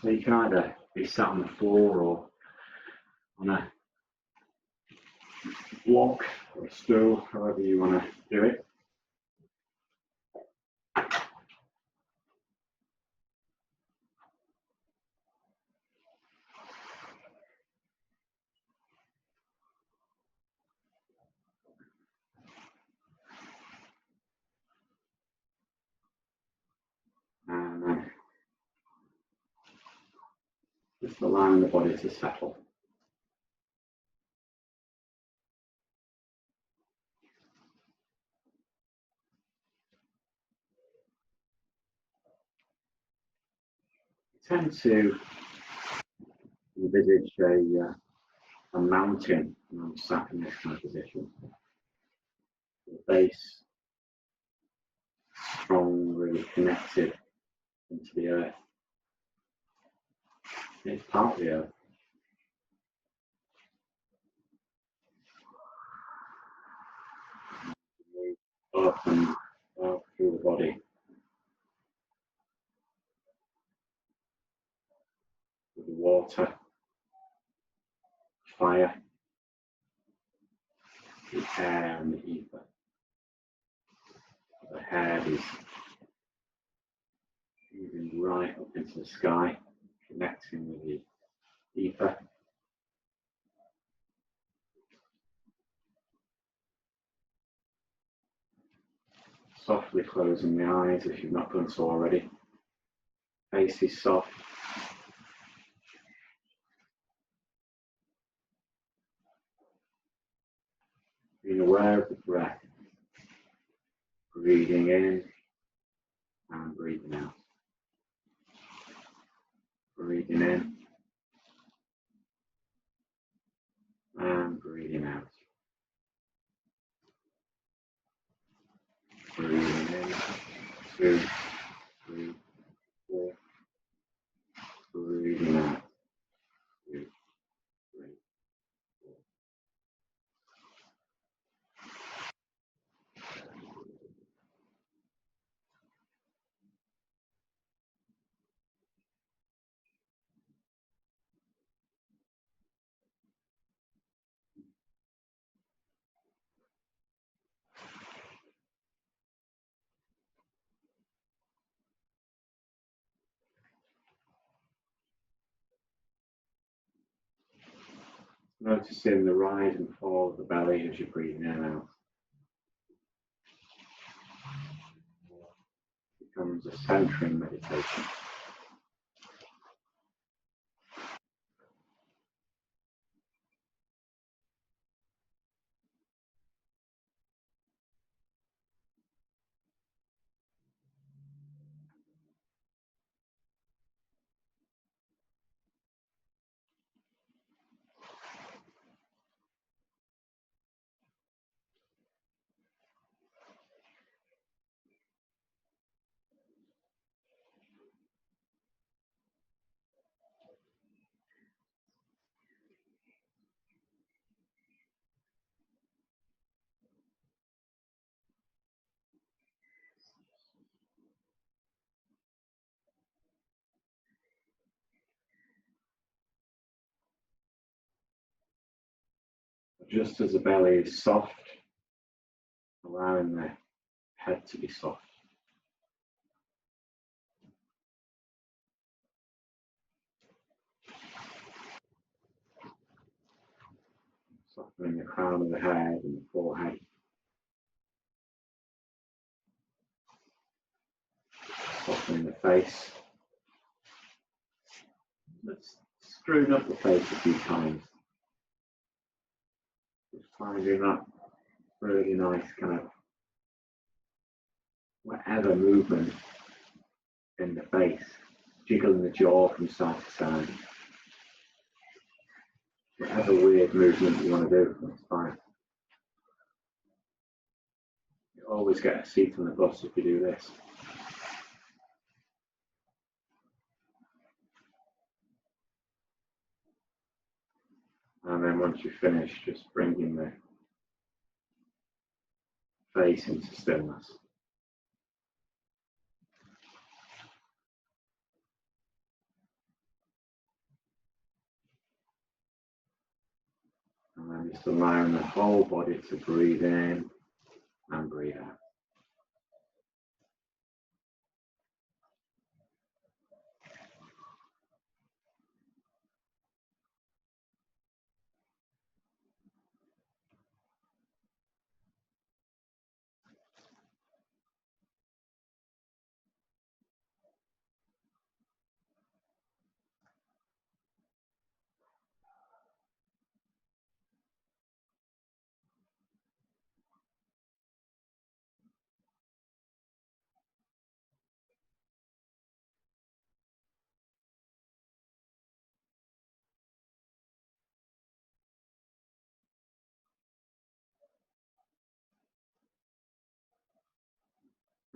So you can either be sat on the floor or on a block or a stool, however you want to do it. And then just allowing the body to settle. I tend to envisage a mountain when I'm sat in this kind of position. The base strong, really connected into the earth. It's part of the earth. Move up and up through the body. With the water, fire, the air and the ether. The head is moving right up into the sky, connecting with the ether. Softly closing the eyes if you've not done so already. Face is soft. Being aware of the breath. Breathing in and breathing out. Breathing in and breathing out. Breathing in, 2, 3, 4. Breathing out, 2, 3, 4. Noticing the rise and fall of the belly as you're breathing in and out. It becomes a centering meditation. Just as the belly is soft, allowing the head to be soft. Softening the crown of the head and the forehead. Softening the face. Let's screw up the face a few times. Just finding that really nice kind of whatever movement in the face. Jiggling the jaw from side to side. Whatever weird movement you want to do, that's fine. You always get a seat on the bus if you do this. And then once you finish, just bringing the face into stillness. And then just allowing the whole body to breathe in and breathe out.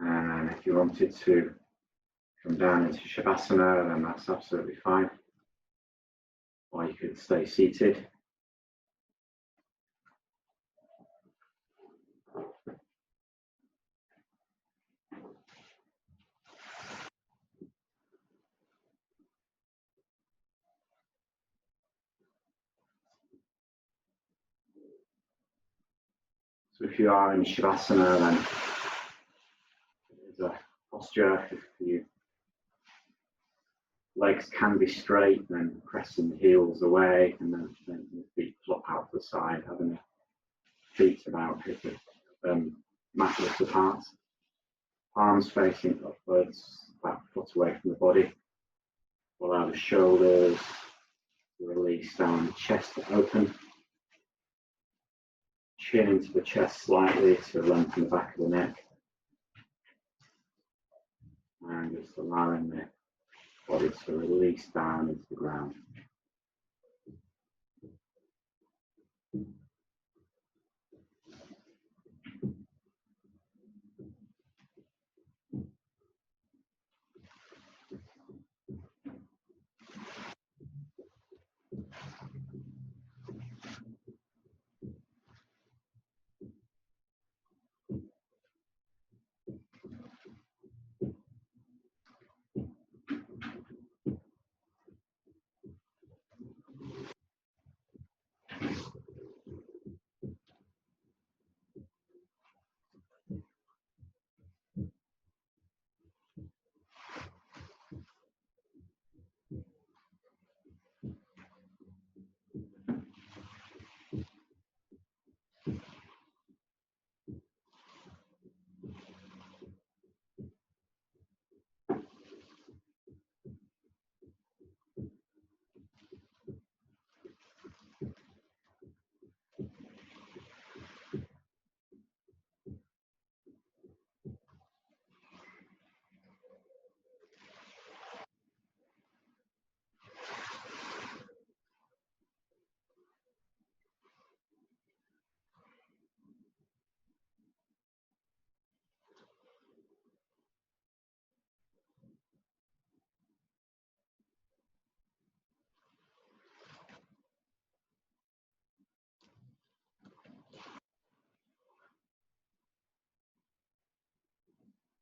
And if you wanted to come down into Shavasana, then that's absolutely fine. Or you could stay seated. So if you are in Shavasana, then there's a posture. If your legs can be straight, then pressing the heels away, and then the feet flop out to the side, having the feet about hip mat width apart. Palms facing upwards, about a foot away from the body. Allow the shoulders to release down, the chest to open. Chin into the chest slightly to lengthen the back of the neck. And just allowing the body to release down into the ground.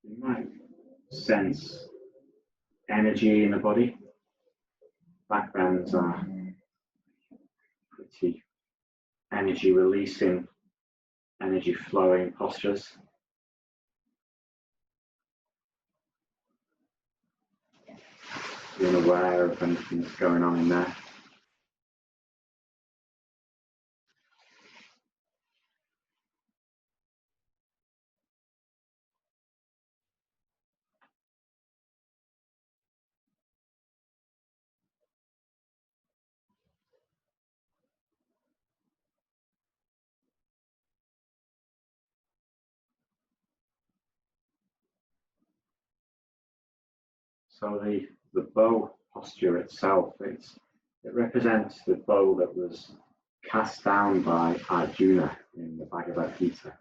You might sense energy in the body. Back bends are pretty energy releasing, energy flowing postures. Being aware of anything that's going on in there. So the bow posture itself, it represents the bow that was cast down by Arjuna in the Bhagavad Gita.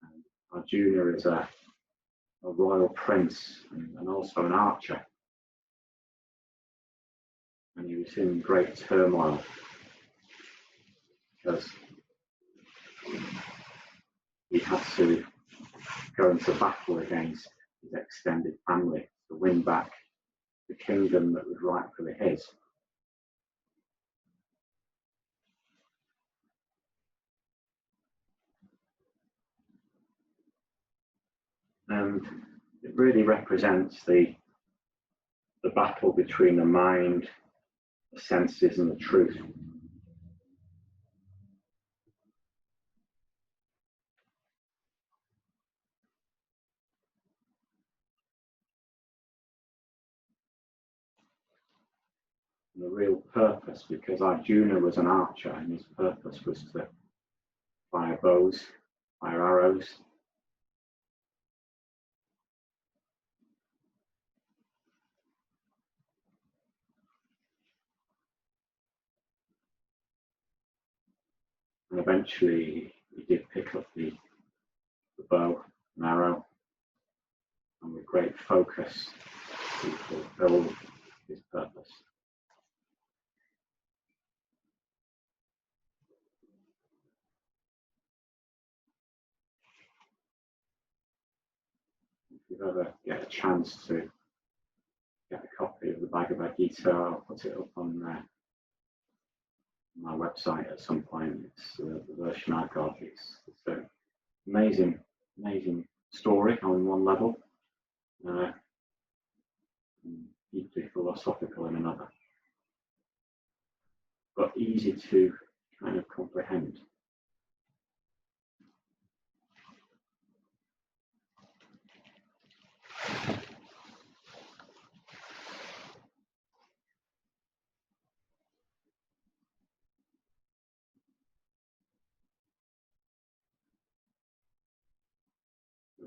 And Arjuna is a royal prince and also an archer. And he was in great turmoil because he had to go into battle against his extended family to win back the kingdom that was rightfully his. And it really represents the battle between the mind, the senses, and the truth. And the real purpose, because Arjuna was an archer, and his purpose was to fire bows, fire arrows. And eventually he did pick up the bow and arrow, and with great focus he fulfilled his purpose. If you ever get a chance to get a copy of the Bhagavad Gita, I'll put it up on my website at some point. It's the version I've got. It's an amazing story on one level, deeply philosophical in another, but easy to kind of comprehend.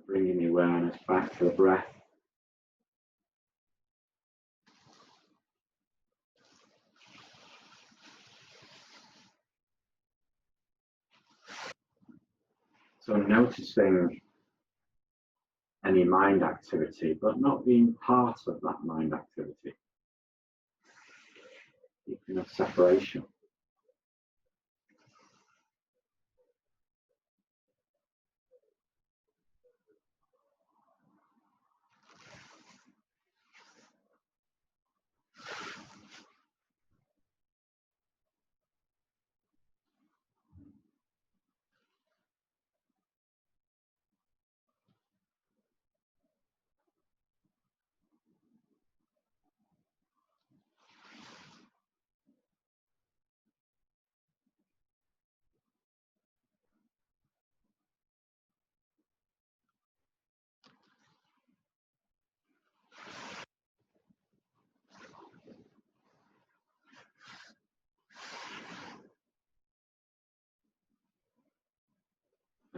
Bringing the awareness back to the breath. So noticing any mind activity, but not being part of that mind activity. Keeping a separation.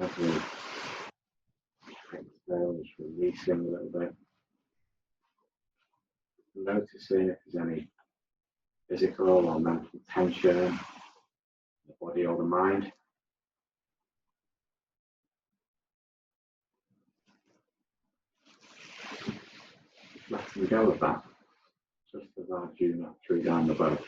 As we exhale, just releasing a little bit. Noticing if there's any physical or mental tension in the body or the mind. Letting go of that, just as Arjuna threw down the bow.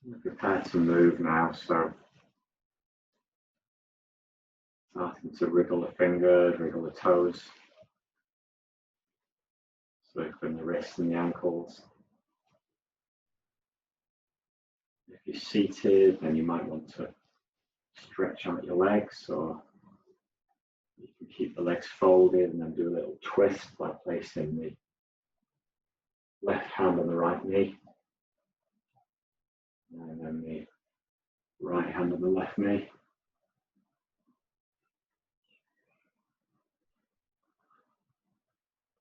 We're prepared to move now, so starting to wriggle the fingers, wriggle the toes, circling the wrists and the ankles. If you're seated, then you might want to stretch out your legs, or you can keep the legs folded and then do a little twist by placing the left hand on the right knee, and then the right hand on the left knee.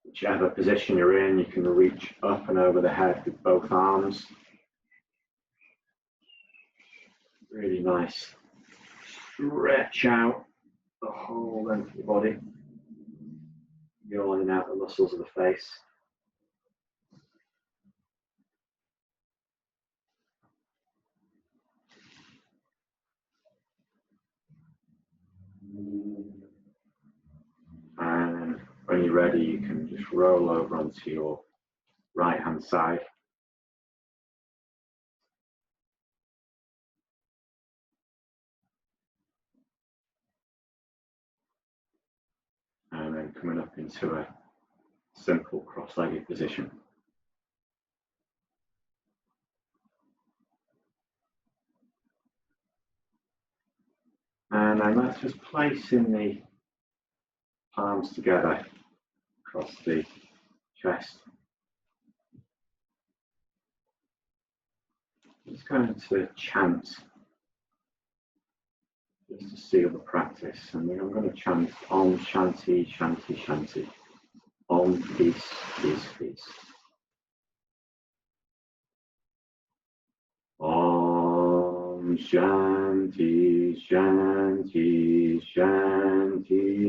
Whichever position you're in, you can reach up and over the head with both arms. Really nice. Stretch out the whole length of the body, yawning out the muscles of the face. And when you're ready, you can just roll over onto your right hand side. And then coming up into a simple cross-legged position. And then let's just place in the palms together across the chest. Just going to chant, just to seal the practice. And then I'm going to chant Om Shanti Shanti Shanti. Om peace, peace, peace. Om Shanti Shanti Shanti.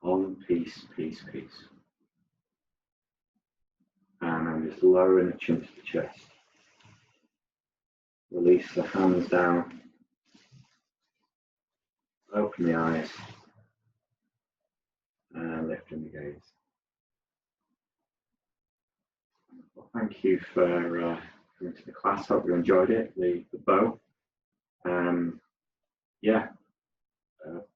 Om peace, peace, peace. And I'm just lowering the chin to the chest. Release the hands down. Open the eyes. And lifting the gaze. Well, thank you for coming to the class. Hope you enjoyed it. The bow. Yeah.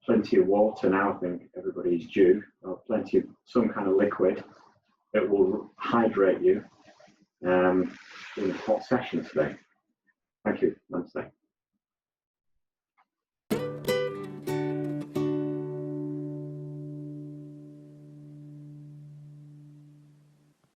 Plenty of water now. I think everybody's due. Plenty of some kind of liquid that will hydrate you in a hot session today. Thank you. Namaste.